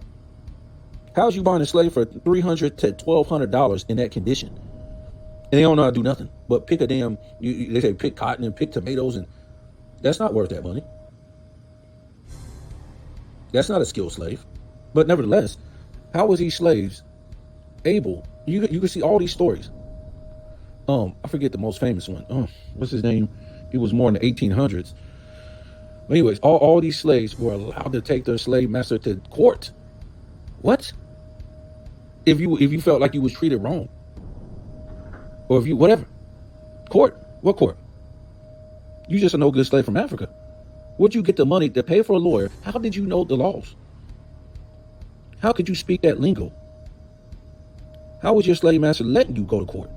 How's you buying a slave for $300 to $1,200 in that condition? And they don't know how to do nothing but pick a damn, they say pick cotton and pick tomatoes, and that's not worth that money. That's not a skilled slave. But nevertheless, how was these slaves able? You can see all these stories. I forget the most famous one. What's his name? He was more in the 1800s. But anyways, all these slaves were allowed to take their slave master to court. What? If you felt like you was treated wrong, or if you whatever, court? What court? You just a no good slave from Africa. Where'd you get the money to pay for a lawyer? How did you know the laws? How could you speak that lingo? How was your slave master letting you go to court?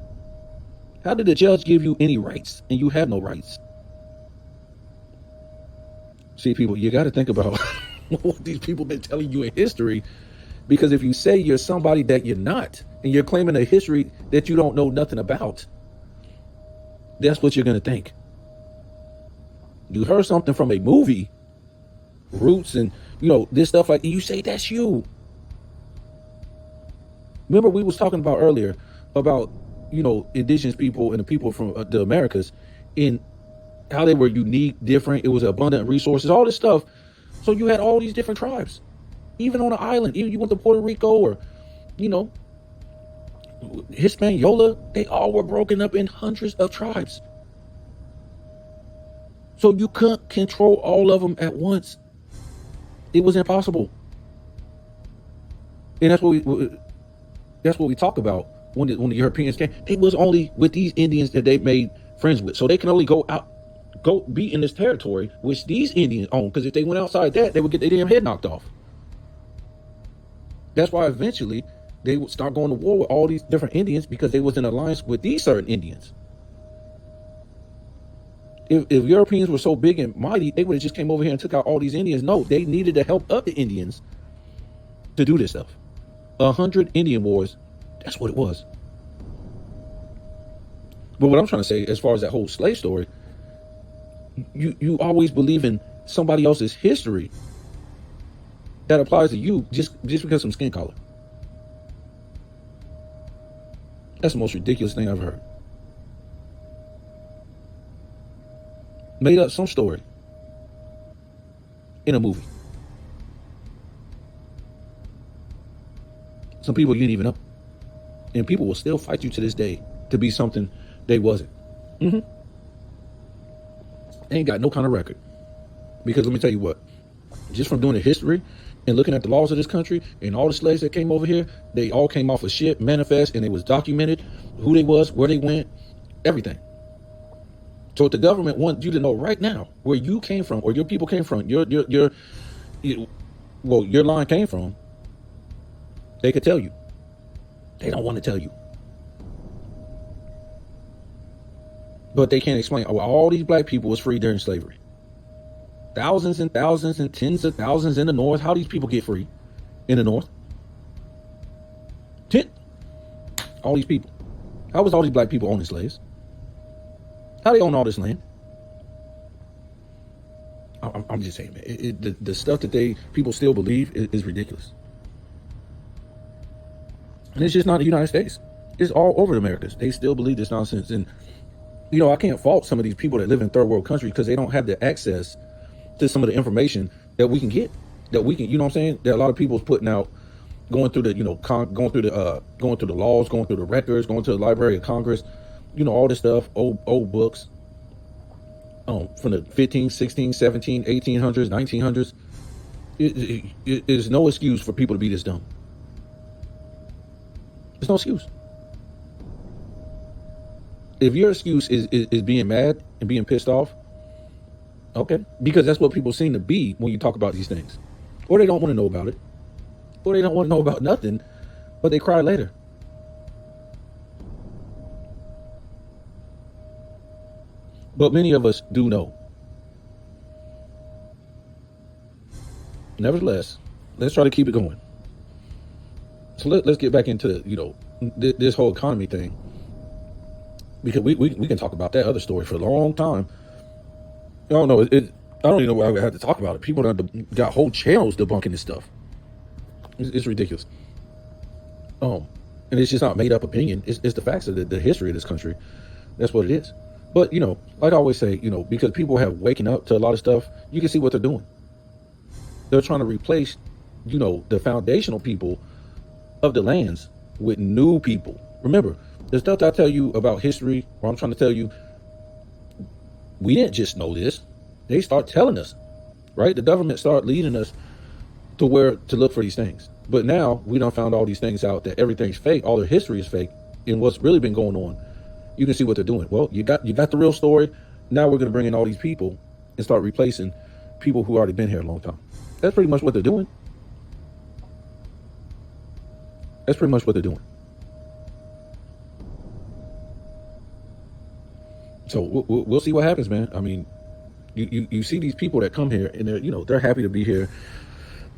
How did the judge give you any rights and you have no rights? See, people, you got to think about what these people been telling you in history, because if you say you're somebody that you're not, and you're claiming a history that you don't know nothing about, that's what you're going to think. You heard something from a movie, Roots, and this stuff, like you say that's you. Remember we was talking about earlier about indigenous people and the people from the Americas, in how they were unique, different. It was abundant resources, all this stuff. So you had all these different tribes, even on an island. Even you went to Puerto Rico or Hispaniola, they all were broken up in hundreds of tribes. So you couldn't control all of them at once. It was impossible. And that's what we talk about when the Europeans came. It was only with these Indians that they made friends with. So they can only go be in this territory which these Indians own, because if they went outside that, they would get their damn head knocked off. That's why eventually they would start going to war with all these different Indians, because they was in alliance with these certain Indians. If Europeans were so big and mighty, they would have just came over here and took out all these Indians. No, they needed the help of the Indians to do this stuff. 100 Indian wars, that's what it was. But what I'm trying to say, as far as that whole slave story, you always believe in somebody else's history that applies to you just because of some skin color. That's the most ridiculous thing I've heard. Made up some story in a movie. Some people you didn't even know. And people will still fight you to this day to be something they wasn't. They ain't got no kind of record. Because let me tell you what, just from doing the history and looking at the laws of this country and all the slaves that came over here, they all came off of shit, manifest, and it was documented who they was, where they went, everything. So if the government wants you to know right now where you came from, or your people came from, your line came from, they could tell you. They don't want to tell you. But they can't explain. Oh, all these black people was free during slavery. Thousands and thousands and tens of thousands in the North. How these people get free in the North? All these people. How was all these black people owning slaves? How they own all this land? I'm just saying, man. The stuff that people still believe is ridiculous. And it's just not the United States. It's all over the Americas. They still believe this nonsense. And, I can't fault some of these people that live in third world countries, because they don't have the access to some of the information that we can get. That we can, you know what I'm saying? That a lot of people's putting out, going through the, going through the laws, going through the records, going to the Library of Congress, all this stuff, old books, from the 15, 16, 17, 1800s, 1900s. It is no excuse for people to be this dumb. There's no excuse. If your excuse is being mad and being pissed off, okay, because that's what people seem to be when you talk about these things. Or they don't want to know about it. Or they don't want to know about nothing, but they cry later. But many of us do know. Nevertheless, let's try to keep it going. So let's get back into this whole economy thing, because we can talk about that other story for a long time. I don't know. I don't even know why we have to talk about it. People got whole channels debunking this stuff. It's ridiculous. And it's just not made up opinion. It's the facts of the history of this country. That's what it is. But like I always say, because people have waken up to a lot of stuff, you can see what they're doing. They're trying to replace, the foundational people of the lands with new people. Remember, the stuff I tell you about history, or I'm trying to tell you, we didn't just know this. They start telling us, right? The government start leading us to where to look for these things. But now we done found all these things out, that everything's fake, all their history is fake, and what's really been going on. You can see what they're doing. Well, you got the real story. Now we're going to bring in all these people and start replacing people who already been here a long time. That's pretty much what they're doing. That's pretty much what they're doing. So we'll see what happens, man. I mean, you see these people that come here and they're happy to be here.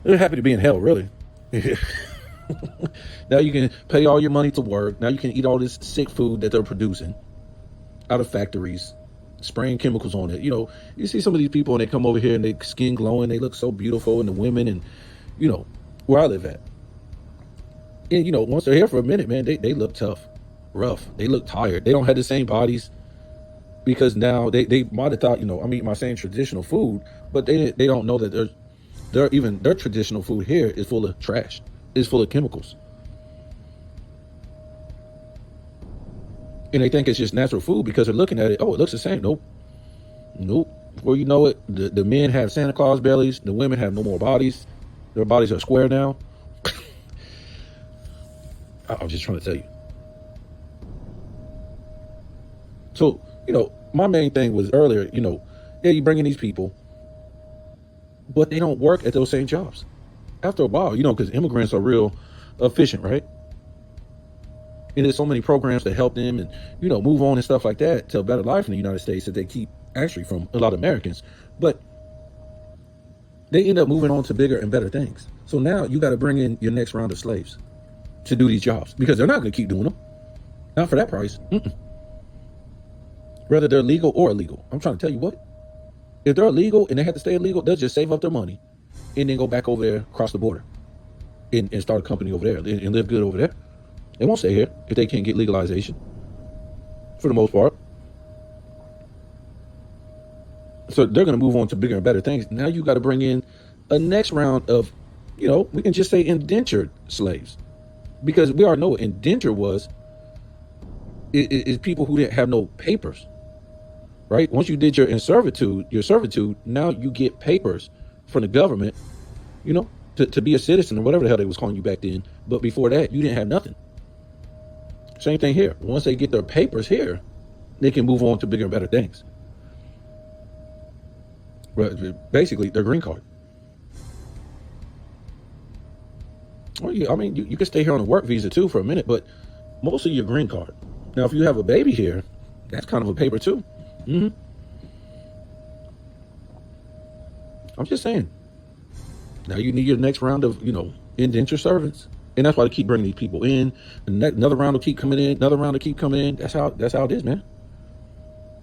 They're happy to be in hell, really. Now you can pay all your money to work. Now you can eat all this sick food that they're producing out of factories, spraying chemicals on it. You see some of these people and they come over here and they skin glowing. They look so beautiful, and the women, and where I live at. And once they're here for a minute, man, they look tough, rough. They look tired. They don't have the same bodies, because now they might have thought, I'm eating my same traditional food, but they don't know that their traditional food here is full of trash. It's full of chemicals. And they think it's just natural food because they're looking at it. Oh, it looks the same. Nope. Before you know it, the men have Santa Claus bellies. The women have no more bodies. Their bodies are square now. I'm just trying to tell you. So, my main thing was earlier, yeah, you bring in these people, but they don't work at those same jobs. After a while, because immigrants are real efficient, right? And there's so many programs that help them and, move on and stuff like that to a better life in the United States that they keep actually from a lot of Americans. But they end up moving on to bigger and better things. So now you got to bring in your next round of slaves to do these jobs, because they're not going to keep doing them. Not for that price. Whether they're legal or illegal. I'm trying to tell you what. If they're illegal and they have to stay illegal, they'll just save up their money and then go back over there, across the border, and start a company over there and live good over there. They won't stay here if they can't get legalization, for the most part. So they're going to move on to bigger and better things. Now you got to bring in a next round of, we can just say indentured slaves, because we already know what indenture was. Is people who didn't have no papers, right? Once you did your servitude, now you get papers from the government, to be a citizen or whatever the hell they was calling you back then. But before that, you didn't have nothing. Same thing here. Once they get their papers here, they can move on to bigger and better things. But basically, their green card. Well, yeah, I mean, you can stay here on a work visa too for a minute, but mostly your green card. Now, if you have a baby here, that's kind of a paper too. I'm just saying. Now you need your next round of, indentured servants. And that's why they keep bringing these people in. Another round will keep coming in. Another round will keep coming in. That's how it is, man.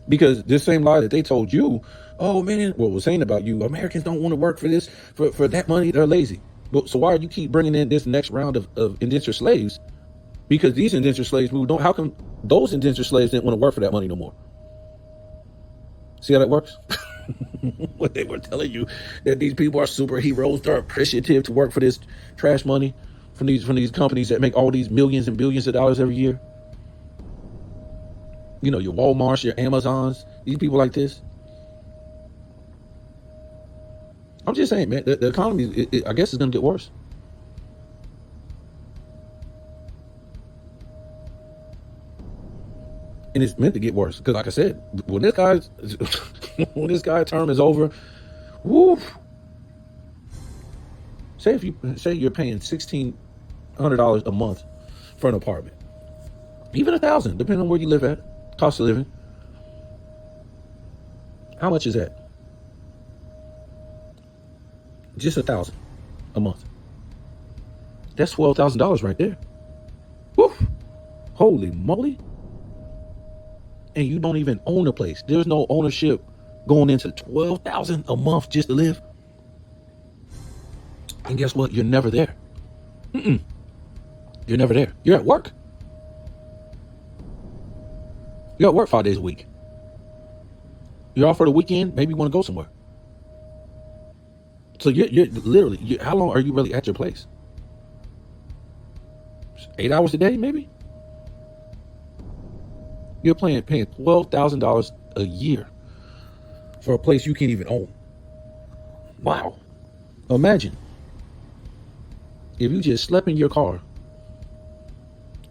Because this same lie that they told you, oh man, what was saying about you, Americans don't want to work for this, for that money, they're lazy. But so why do you keep bringing in this next round of indentured slaves? Because these indentured slaves moved on. How come those indentured slaves didn't want to work for that money no more? See how that works? What they were telling you, that these people are superheroes, they're appreciative to work for this trash money from these companies that make all these millions and billions of dollars every year. Your Walmarts, your Amazons, these people like this. I'm just saying, man, the economy, I guess, is going to get worse. And it's meant to get worse, because like I said, when this guy's term is over, woo. Say you're paying $1,600 a month for an apartment, even $1,000, depending on where you live at, cost of living. How much is that? Just $1,000 a month. That's $12,000 right there. Woo! Holy moly. And you don't even own the place. There's no ownership going into $12,000 a month just to live. And guess what? You're never there. You're never there. You're at work. You're at work 5 days a week. You're off for the weekend. Maybe you want to go somewhere. So you're literally, how long are you really at your place? 8 hours a day, maybe? You're paying $12,000 a year for a place you can't even own. Wow. Imagine if you just slept in your car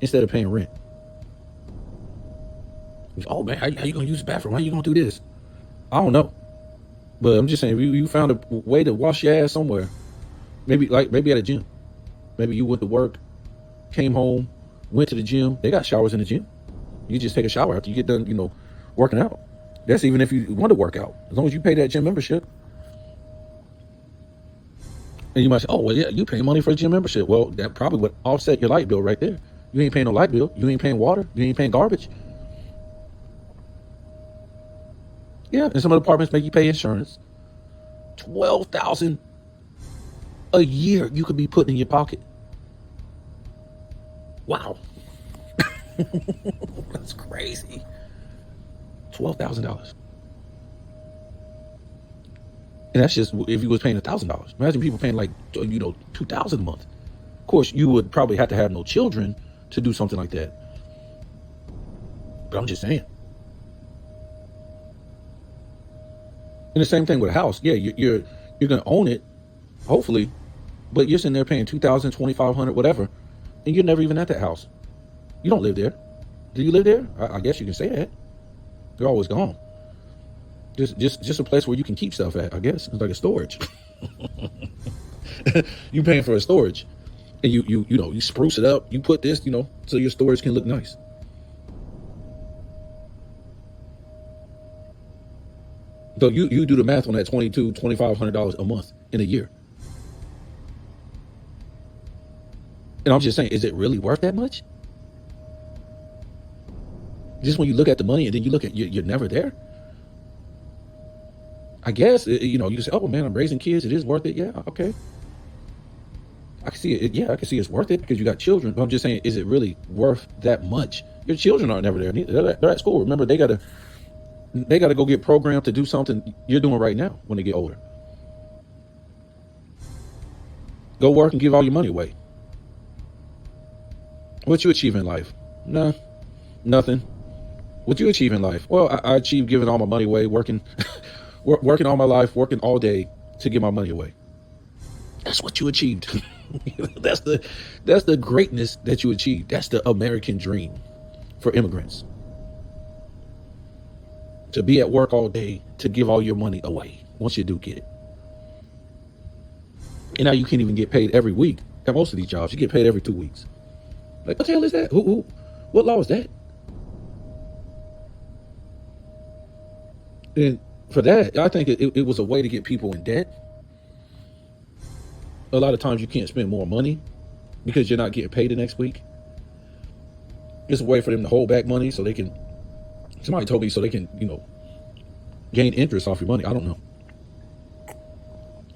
instead of paying rent. Oh man, how you gonna use the bathroom? How you gonna do this? I don't know. But I'm just saying, if you found a way to wash your ass somewhere, maybe at a gym. Maybe you went to work, came home, went to the gym. They got showers in the gym. You just take a shower after you get done, working out. That's even if you want to work out. As long as you pay that gym membership. And you might say, oh, well, yeah, you pay money for a gym membership. Well, that probably would offset your light bill right there. You ain't paying no light bill. You ain't paying water. You ain't paying garbage. Yeah, and some of the apartments make you pay insurance. $12,000 a year you could be putting in your pocket. Wow. That's crazy. $12,000. And that's just if you was paying $1,000. Imagine people paying like, $2,000 a month. Of course, you would probably have to have no children to do something like that. But I'm just saying. And the same thing with a house. Yeah, you're gonna own it, hopefully, but you're sitting there paying $2,000, $2,500, whatever, and you're never even at that house. You don't live there. Do you live there? I guess you can say that. You're always gone. Just a place where you can keep stuff at. I guess it's like a storage. You paying for a storage, and you spruce it up. You put this, so your storage can look nice. So you do the math on that $2,200, $2,500 a month in a year. And I'm just saying, is it really worth that much? Just when you look at the money and then you look at you're never there. I guess you say, oh man, I'm raising kids. It is worth it. Yeah, okay. I can see it. Yeah, I can see it's worth it because you got children. But I'm just saying, is it really worth that much? Your children aren't never there. They're at school. Remember, they gotta go get programmed to do something you're doing right now when they get older. Go work and give all your money away. What you achieve in life? Nah, nothing. What you achieve in life? Well, I achieved giving all my money away, working all my life, working all day to give my money away. That's what you achieved. That's the greatness that you achieved. That's the American dream for immigrants. To be at work all day, to give all your money away once you do get it. And now you can't even get paid every week. At most of these jobs, you get paid every 2 weeks. Like, what the hell is that? What law is that? And for that, I think it was a way to get people in debt. A lot of times you can't spend more money because you're not getting paid the next week. It's a way for them to hold back money so they can, somebody told me, so they can, gain interest off your money. I don't know.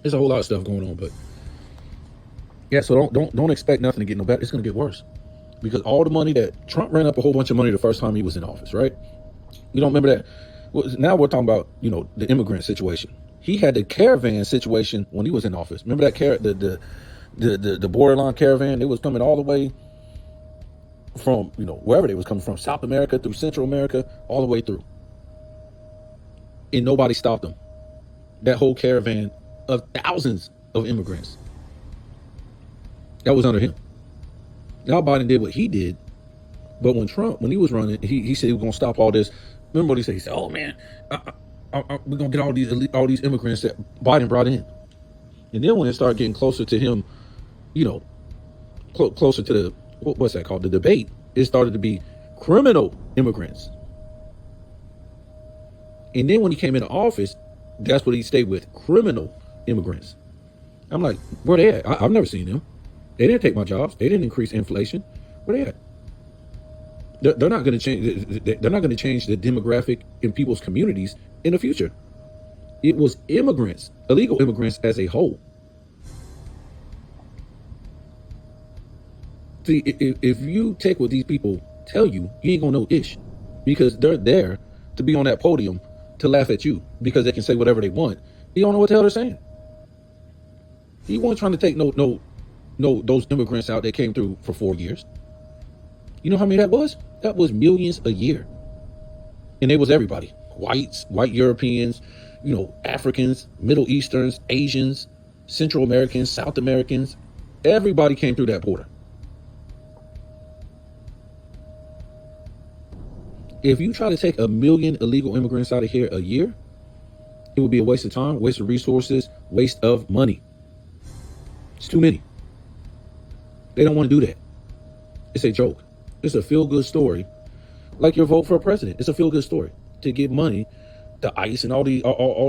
There's a whole lot of stuff going on, but yeah, so don't expect nothing to get no better. It's going to get worse because all the money that Trump ran up a whole bunch of money the first time he was in office, right? You don't remember that? Well, now we're talking about, the immigrant situation. He had the caravan situation when he was in office. Remember that the borderline caravan? They was coming all the way from, wherever they was coming from, South America through Central America, all the way through. And nobody stopped them. That whole caravan of thousands of immigrants. That was under him. Now Biden did what he did, but when he was running, he said he was going to stop all this. Remember what he said? He said, "Oh man, we're going to get all these immigrants that Biden brought in." And then when it started getting closer to him, closer to the what's that called? The debate. It started to be criminal immigrants. And then when he came into office, that's what he stayed with, criminal immigrants. I'm like, where they at? I've never seen them. They didn't take my jobs. They didn't increase inflation. Where they at? They're not going to change. They're not going to change the demographic in people's communities in the future. It was immigrants, illegal immigrants as a whole. See, if you take what these people tell you, you ain't gonna know ish, because they're there to be on that podium to laugh at you because they can say whatever they want. You don't know what the hell they're saying. He wasn't trying to take no those immigrants out that came through for 4 years. You know how many that was? That was millions a year, and it was everybody: whites, white Europeans, Africans, Middle Easterns, Asians, Central Americans, South Americans. Everybody came through that border. If you try to take 1 million illegal immigrants out of here a year, it would be a waste of time, waste of resources, waste of money. It's too many. They don't want to do that. It's a joke. It's a feel-good story. Like your vote for a president. It's a feel-good story to give money to ICE and all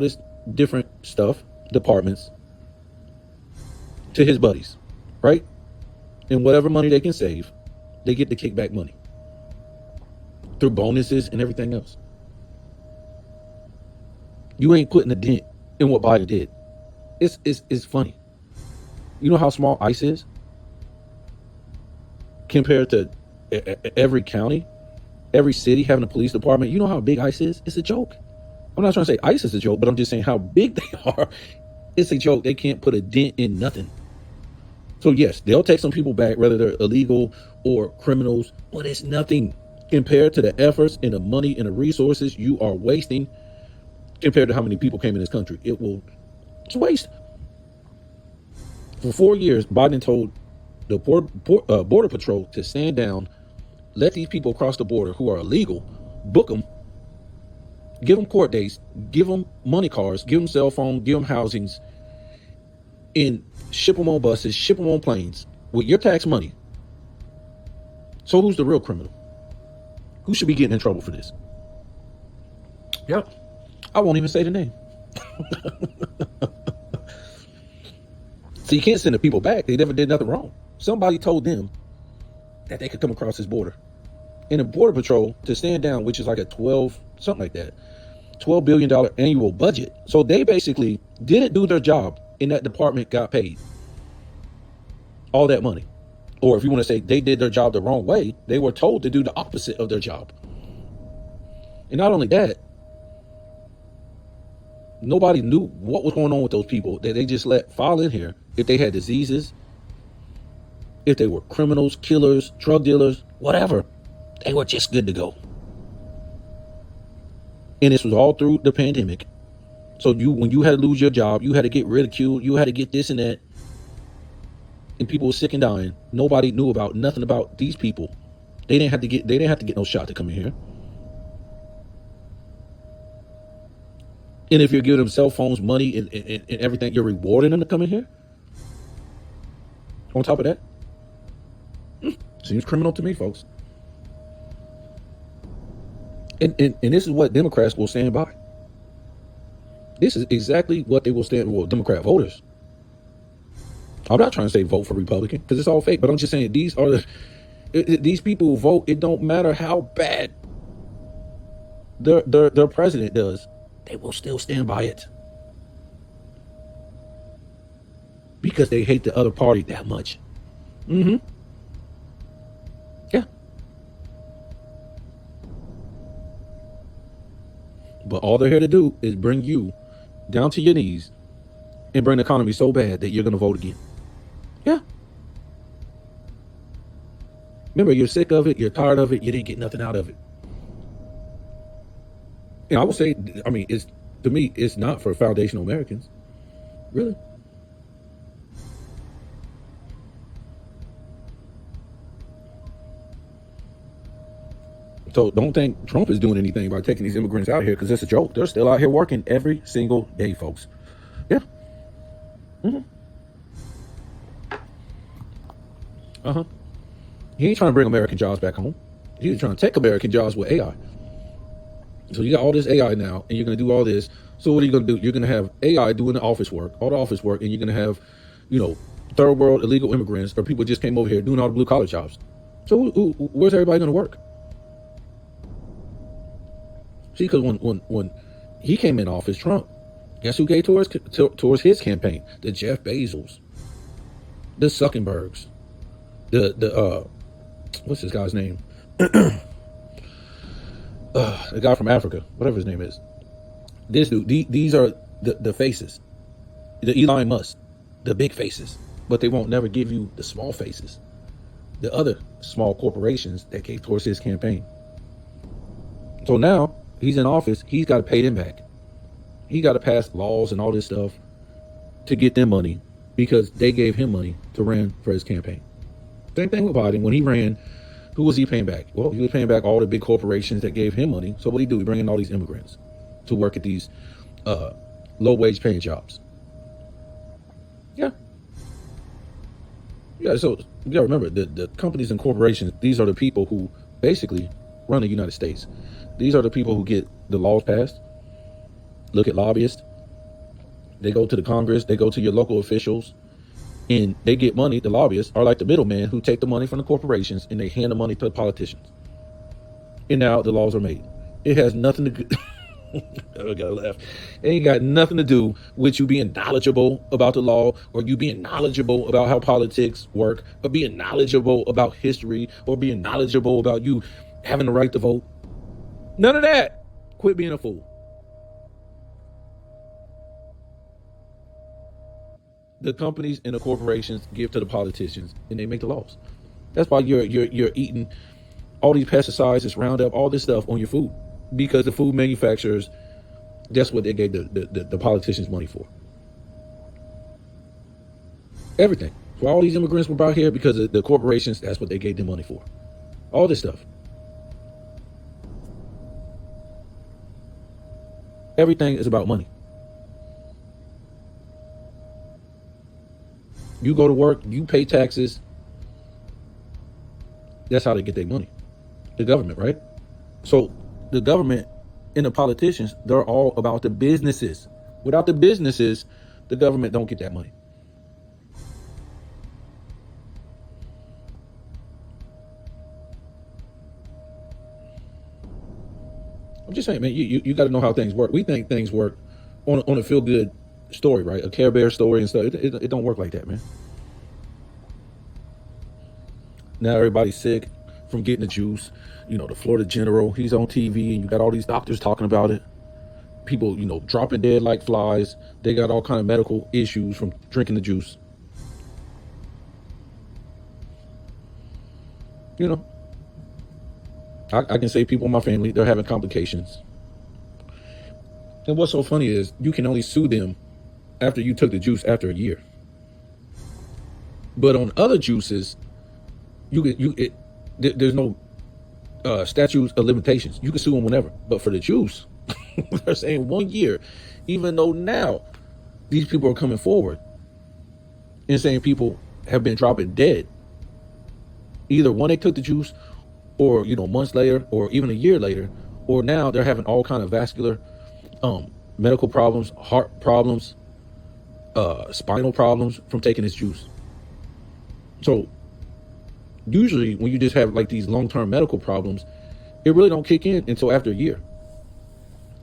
this different stuff, departments, to his buddies, right? And whatever money they can save, they get the kickback money through bonuses and everything else. You ain't putting a dent in what Biden did. It's funny. You know how small ICE is compared to every county, every city having a police department? You know how big ICE is? It's a joke. I'm not trying to say ICE is a joke, but I'm just saying how big they are. It's a joke. They can't put a dent in nothing. So yes, they'll take some people back, whether they're illegal or criminals, but it's nothing compared to the efforts and the money and the resources you are wasting compared to how many people came in this country. It's waste. For 4 years, Biden told the Border Patrol to stand down, let these people cross the border who are illegal, book them, give them court dates, give them money cards, give them cell phones, give them housings, and ship them on buses, ship them on planes with your tax money. So who's the real criminal? Who should be getting in trouble for this? Yep. I won't even say the name. So you can't send the people back. They never did nothing wrong. Somebody told them that they could come across this border. And the Border Patrol to stand down, which is like a $12 billion annual budget. So they basically didn't do their job, and that department got paid all that money. Or if you want to say they did their job the wrong way, they were told to do the opposite of their job. And not only that, nobody knew what was going on with those people that they just let file in here. If they had diseases, if they were criminals, killers, drug dealers, whatever, they were just good to go. And this was all through the pandemic. So when you had to lose your job, you had to get ridiculed, you had to get this and that, and people were sick and dying. Nobody knew about nothing about these people. They didn't have to get no shot to come in here. And if you're giving them cell phones, money, and everything, you're rewarding them to come in here. On top of that, seems criminal to me, folks. And this is what Democrats will stand by. This is exactly what they will stand for, Democrat voters. I'm not trying to say vote for Republican because it's all fake, but I'm just saying these people who vote. It don't matter how bad their president does, they will still stand by it because they hate the other party that much. Yeah. But all they're here to do is bring you down to your knees and bring the economy so bad that you're going to vote again. Yeah. Remember, you're sick of it. You're tired of it. You didn't get nothing out of it. And I would say, to me, it's not for foundational Americans. Really. So don't think Trump is doing anything by taking these immigrants out here because it's a joke. They're still out here working every single day, folks. Yeah. He ain't trying to bring American jobs back home. He's trying to take American jobs with AI. So you got all this AI now, and you're going to do all this. So what are you going to do? You're going to have AI doing the office work, all the office work, and you're going to have, third world illegal immigrants or people just came over here doing all the blue collar jobs. So where's everybody going to work? See, because when he came in office, Trump, guess who gave towards his campaign? The Jeff Bezos, the Zuckerbergs, the what's this guy's name? The guy from Africa, whatever his name is. This dude, these are the faces, the Elon Musk, the big faces, but they won't never give you the small faces, the other small corporations that gave towards his campaign. So now he's in office, he's got to pay them back. He got to pass laws and all this stuff to get them money because they gave him money to run for his campaign. Same thing with Biden. When he ran, who was he paying back? Well, he was paying back all the big corporations that gave him money. So what did he do? He bring in all these immigrants to work at these low wage paying jobs. Yeah. Yeah, so you gotta remember the companies and corporations, these are the people who basically run the United States. These are the people who get the laws passed. Look at lobbyists. They go to the Congress, they go to your local officials, and they get money. The lobbyists are like the middlemen who take the money from the corporations and they hand the money to the politicians. And now the laws are made. It has nothing to do. I gotta laugh. It ain't got nothing to do with you being knowledgeable about the law or you being knowledgeable about how politics work or being knowledgeable about history or being knowledgeable about you having the right to vote. None of that. Quit being a fool. The companies and the corporations give to the politicians and they make the laws. That's why you're eating all these pesticides, this Roundup, all this stuff on your food. Because the food manufacturers, that's what they gave the politicians money for. Everything. So all these immigrants were brought here because of the corporations, that's what they gave them money for. All this stuff. Everything is about money. You go to work, you pay taxes. That's how they get their money. The government, right? So the government and the politicians, they're all about the businesses. Without the businesses, the government don't get that money. I'm just saying, man, you got to know how things work. We think things work on a feel-good story, right? A Care Bear story and stuff. It don't work like that, man. Now everybody's sick from getting the juice. You know, the Florida general, he's on TV and you got all these doctors talking about it. People, you know, dropping dead like flies. They got all kind of medical issues from drinking the juice. You know, I can say people in my family, they're having complications. And what's so funny is you can only sue them after you took the juice after a year. But on other juices, there's no statutes of limitations. You can sue them whenever. But for the juice, they're saying 1 year, even though now these people are coming forward and saying people have been dropping dead. Either when they took the juice or, you know, months later or even a year later, or now they're having all kind of vascular medical problems, heart problems, spinal problems from taking this juice. So usually when you just have like these long-term medical problems, it really don't kick in until after a year.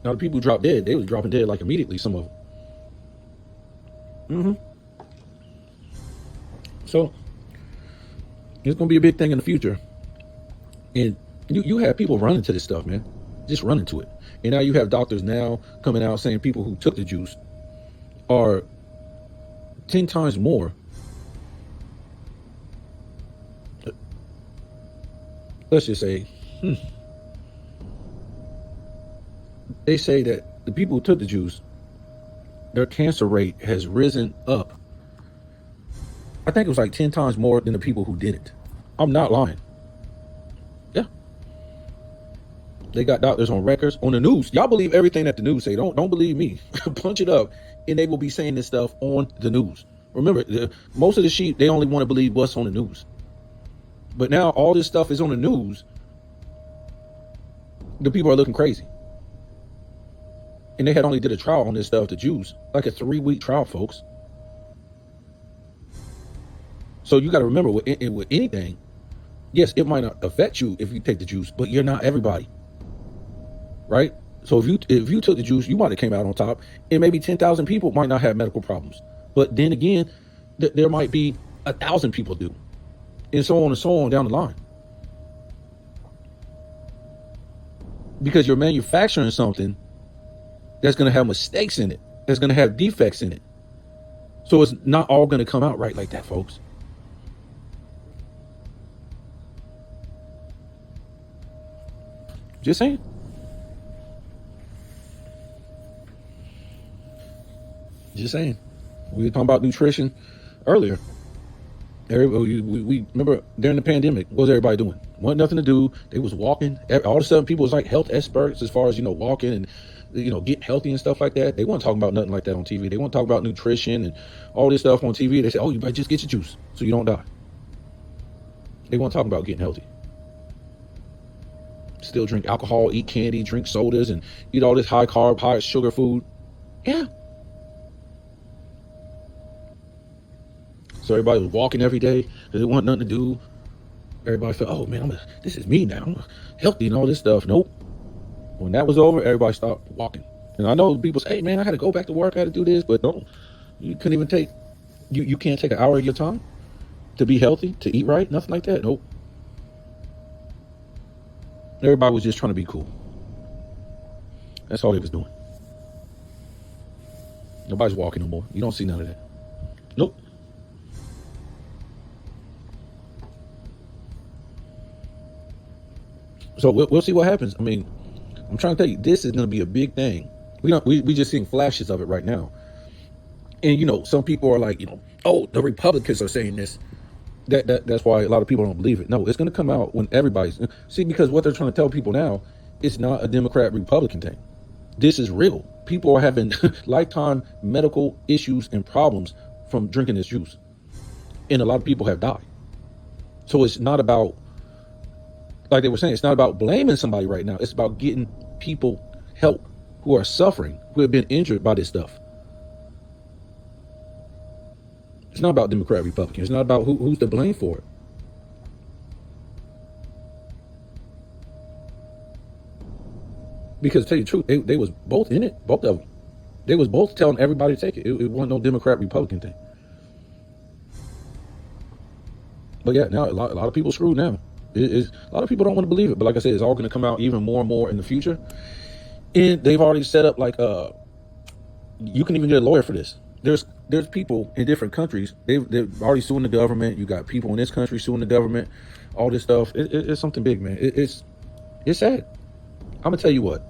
Now the people who dropped dead, they was dropping dead like immediately, some of them. So it's gonna be a big thing in the future. And you have people running to this stuff, man. Just running to it. And now you have doctors now coming out saying people who took the juice are 10 times more. Let's just say, they say that the people who took the juice, their cancer rate has risen up. I think it was like 10 times more than the people who didn't. I'm not lying. Yeah. They got doctors on records, on the news. Y'all believe everything that the news say. Don't believe me. Punch it up, and they will be saying this stuff on the news. Remember, most of the sheep, they only want to believe what's on the news. But now all this stuff is on the news. The people are looking crazy. And they had only did a trial on this stuff, the Jews, like a 3-week trial, folks. So you got to remember with anything, yes, it might not affect you if you take the juice, but you're not everybody, right? So if you took the juice, you might have came out on top, and maybe 10,000 people might not have medical problems. But then again, there might be 1,000 people do, and so on and so on down the line. Because you're manufacturing something that's going to have mistakes in it, that's going to have defects in it. So it's not all going to come out right like that, folks. Just saying. Just saying. We were talking about nutrition earlier. We remember during the pandemic, what was everybody doing? Wasn't nothing to do. They was walking. All of a sudden, people was like health experts as far as, walking and, getting healthy and stuff like that. They weren't talking about nothing like that on TV. They weren't talking about nutrition and all this stuff on TV. They said, oh, you better just get your juice so you don't die. They weren't talking about getting healthy. Still drink alcohol, eat candy, drink sodas, and eat all this high carb, high sugar food. Yeah. So everybody was walking every day because they want nothing to do. Everybody felt, oh man, this is me now. I'm healthy and all this stuff. Nope. When that was over, everybody stopped walking. And I know people say, hey man, I had to go back to work, I had to do this, but no, you couldn't even take, you can't take an hour of your time to be healthy, to eat right, nothing like that. Nope. Everybody was just trying to be cool. That's all they was doing. Nobody's walking no more. You don't see none of that. Nope. So we'll see what happens. I mean, I'm trying to tell you, this is going to be a big thing. We just seeing flashes of it right now. And, some people are like, oh, the Republicans are saying this. That's why a lot of people don't believe it. No, it's going to come out when everybody's... See, because what they're trying to tell people now, it's not a Democrat-Republican thing. This is real. People are having lifetime medical issues and problems from drinking this juice. And a lot of people have died. So it's not about... Like they were saying, it's not about blaming somebody right now. It's about getting people help who are suffering, who have been injured by this stuff. It's not about Democrat, Republican. It's not about who's to blame for it. Because to tell you the truth, they was both in it, both of them. They was both telling everybody to take it. It wasn't no Democrat, Republican thing. But yeah, now a lot of people screwed now. A lot of people don't want to believe it, but like I said, it's all going to come out even more and more in the future. And they've already set up you can even get a lawyer for this. There's people in different countries. They're already suing the government. You got people in this country suing the government. All this stuff. It's something big, man. It's sad. I'm gonna tell you what.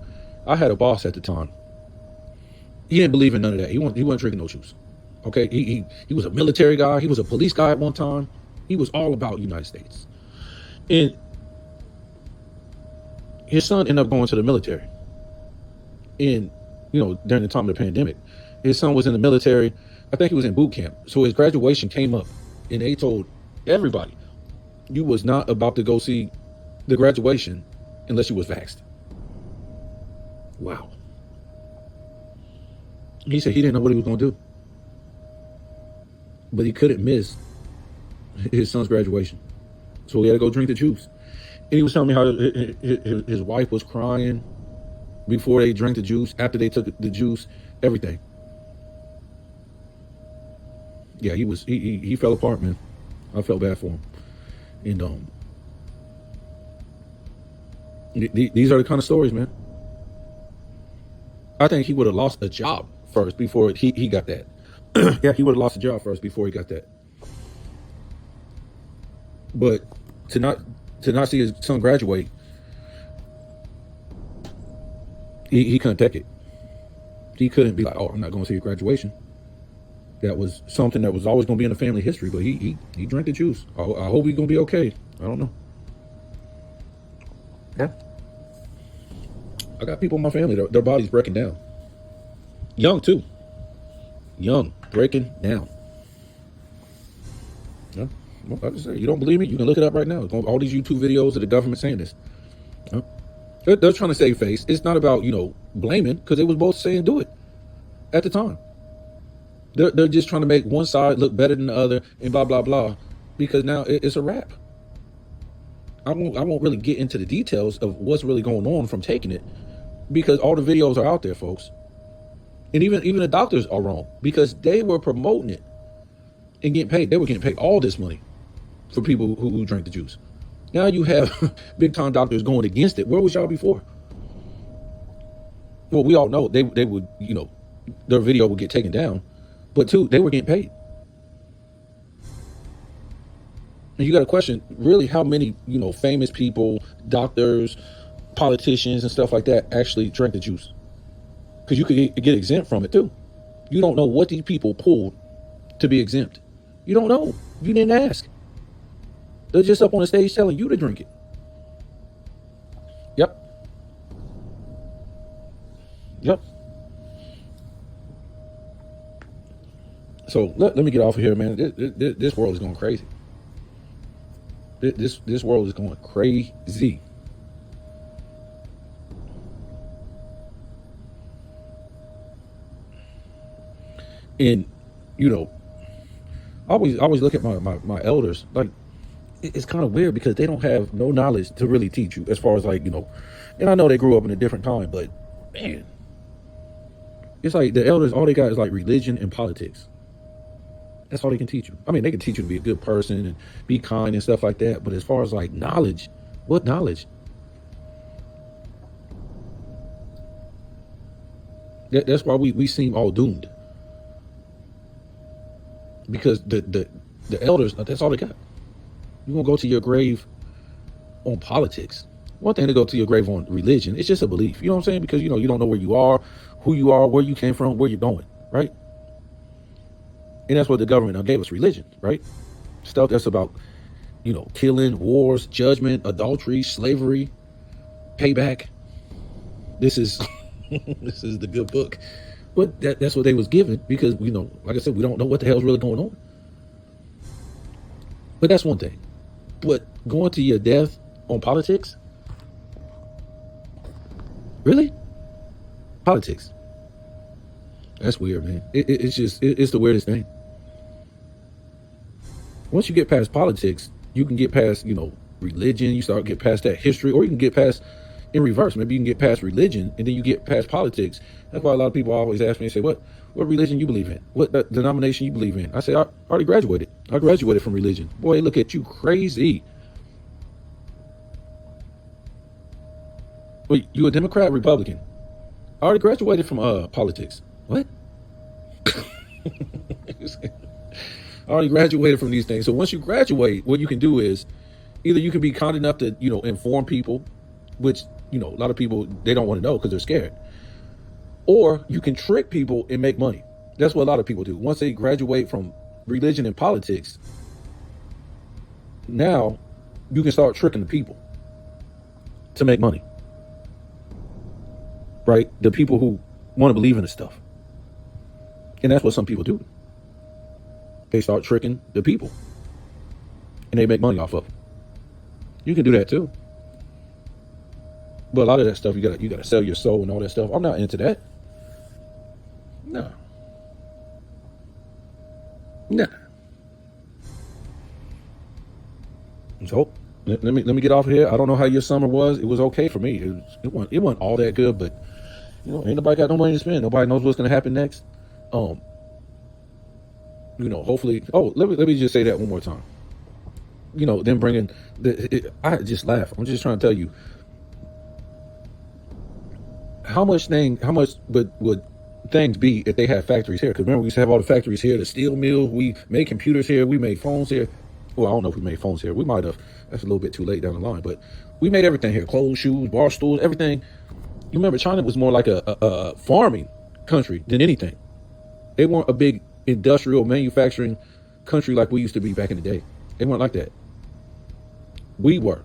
I had a boss at the time. He didn't believe in none of that. He wasn't drinking no juice. Okay, he was a military guy. He was a police guy at one time. He was all about United States. And his son ended up going to the military. And, during the time of the pandemic, his son was in the military. I think he was in boot camp. So his graduation came up and they told everybody, you was not about to go see the graduation unless you was vaxxed. Wow. He said he didn't know what he was going to do. But he couldn't miss his son's graduation. So he had to go drink the juice. And he was telling me how his wife was crying before they drank the juice, after they took the juice, everything. Yeah, he fell apart, man. I felt bad for him. And these are the kind of stories, man. I think he would have lost a job first before he got that. Yeah, he would have lost a job first before he got that. But to not see his son graduate, he couldn't take it. He couldn't be like, oh, I'm not going to see your graduation. That was something that was always going to be in the family history. But he drank the juice. I hope he's going to be okay. I don't know. Yeah. I got people in my family, their body's breaking down. Young too. Young, breaking down. Yeah. Well, like I say, you don't believe me? You can look it up right now. All these YouTube videos of the government saying this. Yeah. They're trying to save face. It's not about, blaming, because they was both saying do it at the time. They're just trying to make one side look better than the other and blah, blah, blah. because now it's a wrap. I won't really get into the details of what's really going on from taking it, because all the videos are out there, folks. And even the doctors are wrong, because they were promoting it and getting paid. They were getting paid all this money for people who drank the juice. Now you have big time doctors going against it. Where was y'all before? Well, we all know they would, their video would get taken down, but two, they were getting paid. And you got to question, really, how many, famous people, doctors, politicians, and stuff like that actually drank the juice? Because you could get exempt from it too. You don't know what these people pulled to be exempt. You don't know. You didn't ask. They're just up on the stage telling you to drink it. Yep. So let me get off of here, man. This world is going crazy. This world is going crazy. And I always look at my elders, like, it's kind of weird because they don't have no knowledge to really teach you, as far as like, and I know they grew up in a different time, but man, it's like the elders, all they got is like religion and politics. That's all they can teach you. I mean, they can teach you to be a good person and be kind and stuff like that, but as far as like knowledge, what knowledge? That's why we seem all doomed, because the elders, that's all they got. You're gonna go to your grave on politics. One thing to go to your grave on religion, it's just a belief. You know what I'm saying? Because you don't know where you are, who you are, where you came from, where you're going, right? And that's what the government gave us: religion, right? Stuff that's about, killing, wars, judgment, adultery, slavery, payback. This is this is the good book. But that's what they was given, because like I said, we don't know what the hell's really going on. But that's one thing. But going to your death on politics? Really? Politics. That's weird, man. It's the weirdest thing. Once you get past politics, you can get past, religion. You start to get past that history, or you can get past in reverse. Maybe you can get past religion and then you get past politics. That's why a lot of people always ask me and say, what religion you believe in? What denomination you believe in? I say, I already graduated. I graduated from religion. Boy, look at you, crazy. Wait, you a Democrat, Republican? I already graduated from politics. What? I already graduated from these things. So once you graduate, what you can do is either you can be kind enough to, inform people, which, a lot of people, they don't want to know because they're scared. Or you can trick people and make money. That's what a lot of people do. Once they graduate from religion and politics, now you can start tricking the people to make money. Right? The people who want to believe in this stuff. And that's what some people do. They start tricking the people and they make money off of it. You can do that too. But a lot of that stuff, you gotta sell your soul and all that stuff. I'm not into that. No. Nah. So let me get off of here. I don't know how your summer was. It was okay for me. It wasn't all that good, but ain't nobody got no money to spend. Nobody knows what's gonna happen next. Hopefully. Oh, let me just say that one more time. Then bringing I just laugh. I'm just trying to tell you how much would things be if they had factories here? Because remember, we used to have all the factories here, the steel mills. We made computers here. We made phones here. Well, I don't know if we made phones here. We might have. That's a little bit too late down the line, but we made everything here: clothes, shoes, bar stools, everything. You remember, China was more like a farming country than anything. They weren't a big industrial manufacturing country like we used to be back in the day. They weren't like that. We were.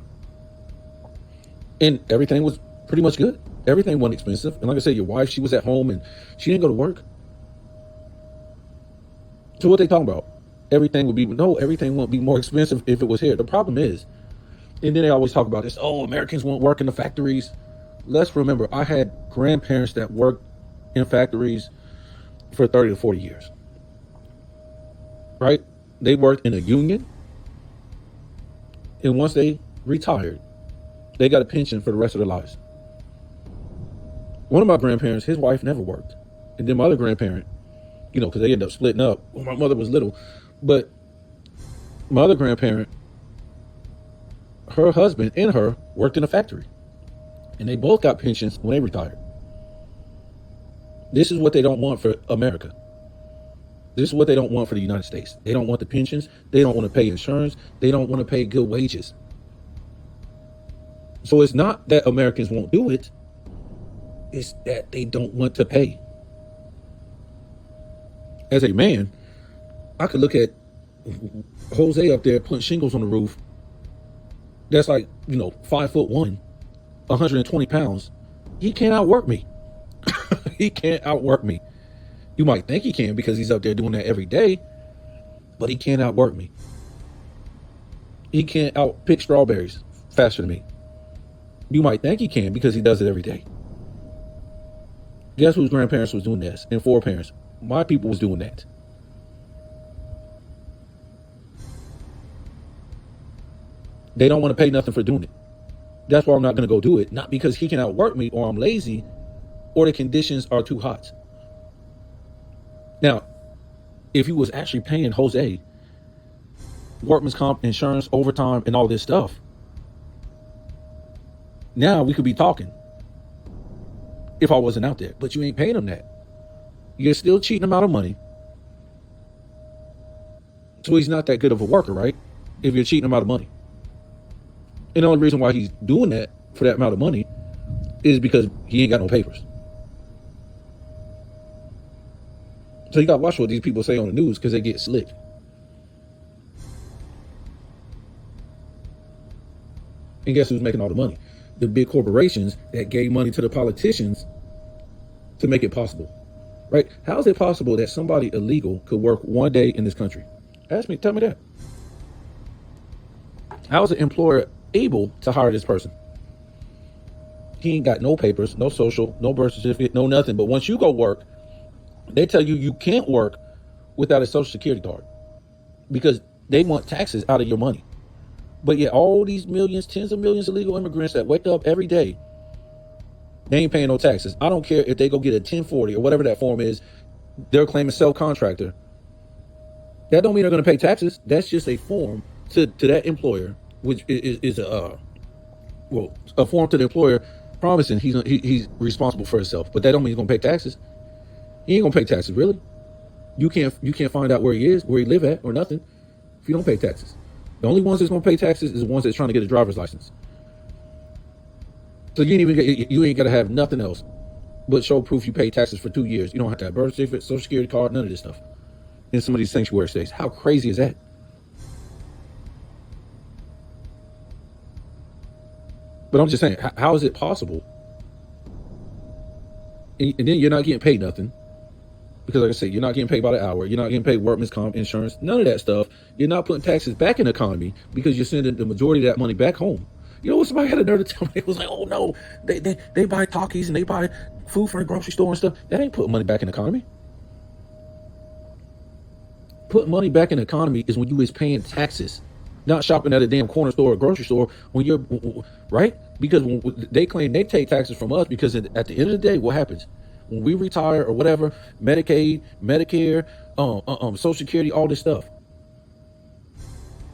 And everything was pretty much good. Everything wasn't expensive. And like I said, your wife, she was at home and she didn't go to work. So what they talking about? Everything won't be more expensive if it was here. The problem is, and then they always talk about this, Americans won't work in the factories. Let's remember, I had grandparents that worked in factories for 30 to 40 years. Right? They worked in a union. And once they retired, they got a pension for the rest of their lives. One of my grandparents, his wife never worked. And then my other grandparent, because they ended up splitting up when my mother was little. But my other grandparent, her husband and her worked in a factory. And they both got pensions when they retired. This is what they don't want for America. This is what they don't want for the United States. They don't want the pensions. They don't want to pay insurance. They don't want to pay good wages. So it's not that Americans won't do it. It's that they don't want to pay. As a man, I could look at Jose up there putting shingles on the roof. That's like, 5'1", 120 pounds. He can't outwork me. He can't outwork me. You might think he can because he's up there doing that every day, but he can't outwork me. He can't outpick strawberries faster than me. You might think he can because he does it every day. Guess whose grandparents was doing this? And foreparents. My people was doing that. They don't want to pay nothing for doing it. That's why I'm not going to go do it. Not because he can outwork me or I'm lazy or the conditions are too hot. Now, if he was actually paying Jose workman's comp, insurance, overtime, and all this stuff, now we could be talking if I wasn't out there. But you ain't paying him that. You're still cheating him out of money. So he's not that good of a worker, right? If you're cheating him out of money. And the only reason why he's doing that for that amount of money is because he ain't got no papers. So you got to watch what these people say on the news because they get slick. And guess who's making all the money? The big corporations that gave money to the politicians to make it possible. Right? How is it possible that somebody illegal could work one day in this country? Tell me that. How is an employer able to hire this person? He ain't got no papers, no social, no birth certificate, no nothing. But once you go work, they tell you can't work without a social security card because they want taxes out of your money. But yet all these millions, tens of millions of illegal immigrants that wake up every day, they ain't paying no taxes. I don't care if they go get a 1040 or whatever that form is. They're claiming self-contractor. That don't mean they're going to pay taxes. That's just a form to that employer, which is a form to the employer promising he's responsible for himself. But that don't mean he's going to pay taxes. He ain't gonna pay taxes, really. You can't find out where he is, where he live at, or nothing if you don't pay taxes. The only ones that's gonna pay taxes is the ones that's trying to get a driver's license. So you ain't gotta have nothing else but show proof you pay taxes for 2 years. You don't have to have birth certificate, social security card, none of this stuff. In some of these sanctuary states, how crazy is that? But I'm just saying, how is it possible? And then you're not getting paid nothing. Because like I said, you're not getting paid by the hour. You're not getting paid workman's comp, insurance, none of that stuff. You're not putting taxes back in the economy because you're sending the majority of that money back home. You know what? Somebody had a nerve to tell me. It was like, oh no, they buy Takis and they buy food from the grocery store and stuff. That ain't putting money back in the economy. Putting money back in the economy is when you is paying taxes, not shopping at a damn corner store or grocery store when you're, right? Because when they claim they take taxes from us because at the end of the day, what happens? When we retire or whatever, Medicaid, Medicare, Social Security, all this stuff.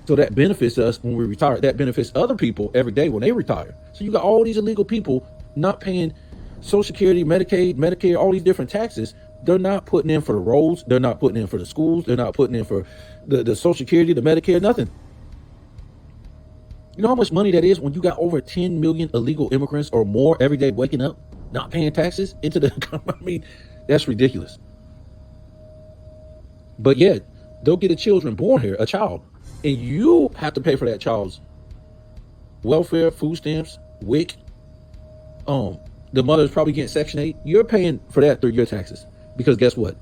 So that benefits us when we retire. That benefits other people every day when they retire. So you got all these illegal people not paying Social Security, Medicaid, Medicare, all these different taxes. They're not putting in for the roads. They're not putting in for the schools. They're not putting in for the Social Security, the Medicare, nothing. You know how much money that is when you got over 10 million illegal immigrants or more every day waking up, not paying taxes into the economy? I mean, that's ridiculous. But yet, they'll get a children born here, a child, and you have to pay for that child's welfare, food stamps, WIC. The mother's probably getting Section 8. You're paying for that through your taxes. Because guess what?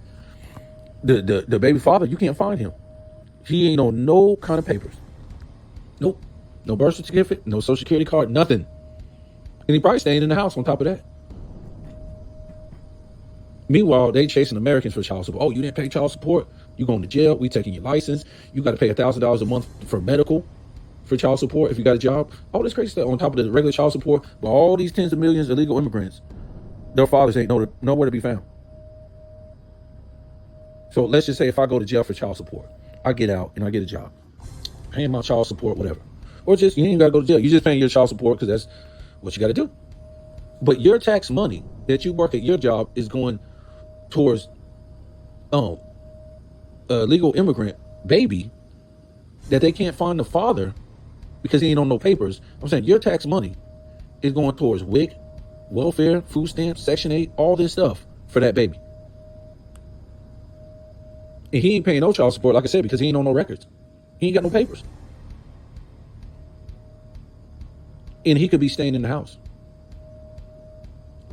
The baby father, you can't find him. He ain't on no kind of papers. Nope. No birth certificate, no social security card, nothing. And he probably staying in the house on top of that. Meanwhile, they chasing Americans for child support. Oh, you didn't pay child support? You going to jail? We taking your license. You got to pay $1,000 a month for medical for child support if you got a job. All this crazy stuff on top of the regular child support. But all these tens of millions of illegal immigrants, their fathers ain't nowhere to be found. So let's just say if I go to jail for child support, I get out and I get a job, paying my child support, whatever. Or just, you ain't got to go to jail. You just paying your child support because that's what you got to do. But your tax money that you work at your job is going towards a legal immigrant baby that they can't find the father because he ain't on no papers. I'm saying your tax money is going towards WIC, welfare, food stamps, Section 8, all this stuff for that baby. And he ain't paying no child support, like I said, because he ain't on no records. He ain't got no papers. And he could be staying in the house.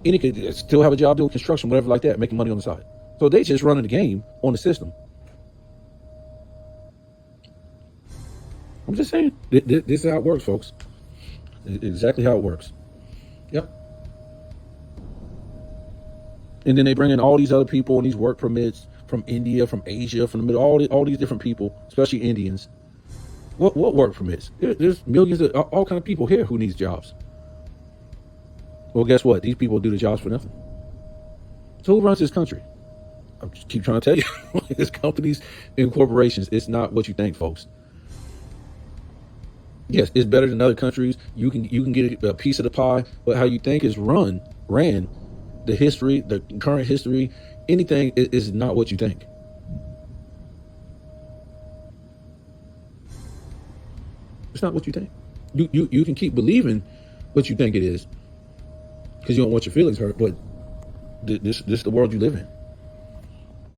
And he could still have a job doing construction, whatever like that, making money on the side. So they just running the game on the system. I'm just saying, this is how it works, folks. Exactly how it works. Yep. And then they bring in all these other people and these work permits from India, from Asia, from the middle, all these different people, especially Indians. What work permits? There's millions of all kind of people here who needs jobs. Well, guess what? These people do the jobs for nothing. So who runs this country? I just keep trying to tell you, it's companies and corporations. It's not what you think, folks. Yes, it's better than other countries. You can get a piece of the pie, but how you think is ran, the history, the current history, anything is not what you think. It's not what you think. You can keep believing what you think it is because you don't want your feelings hurt, but this is the world you live in.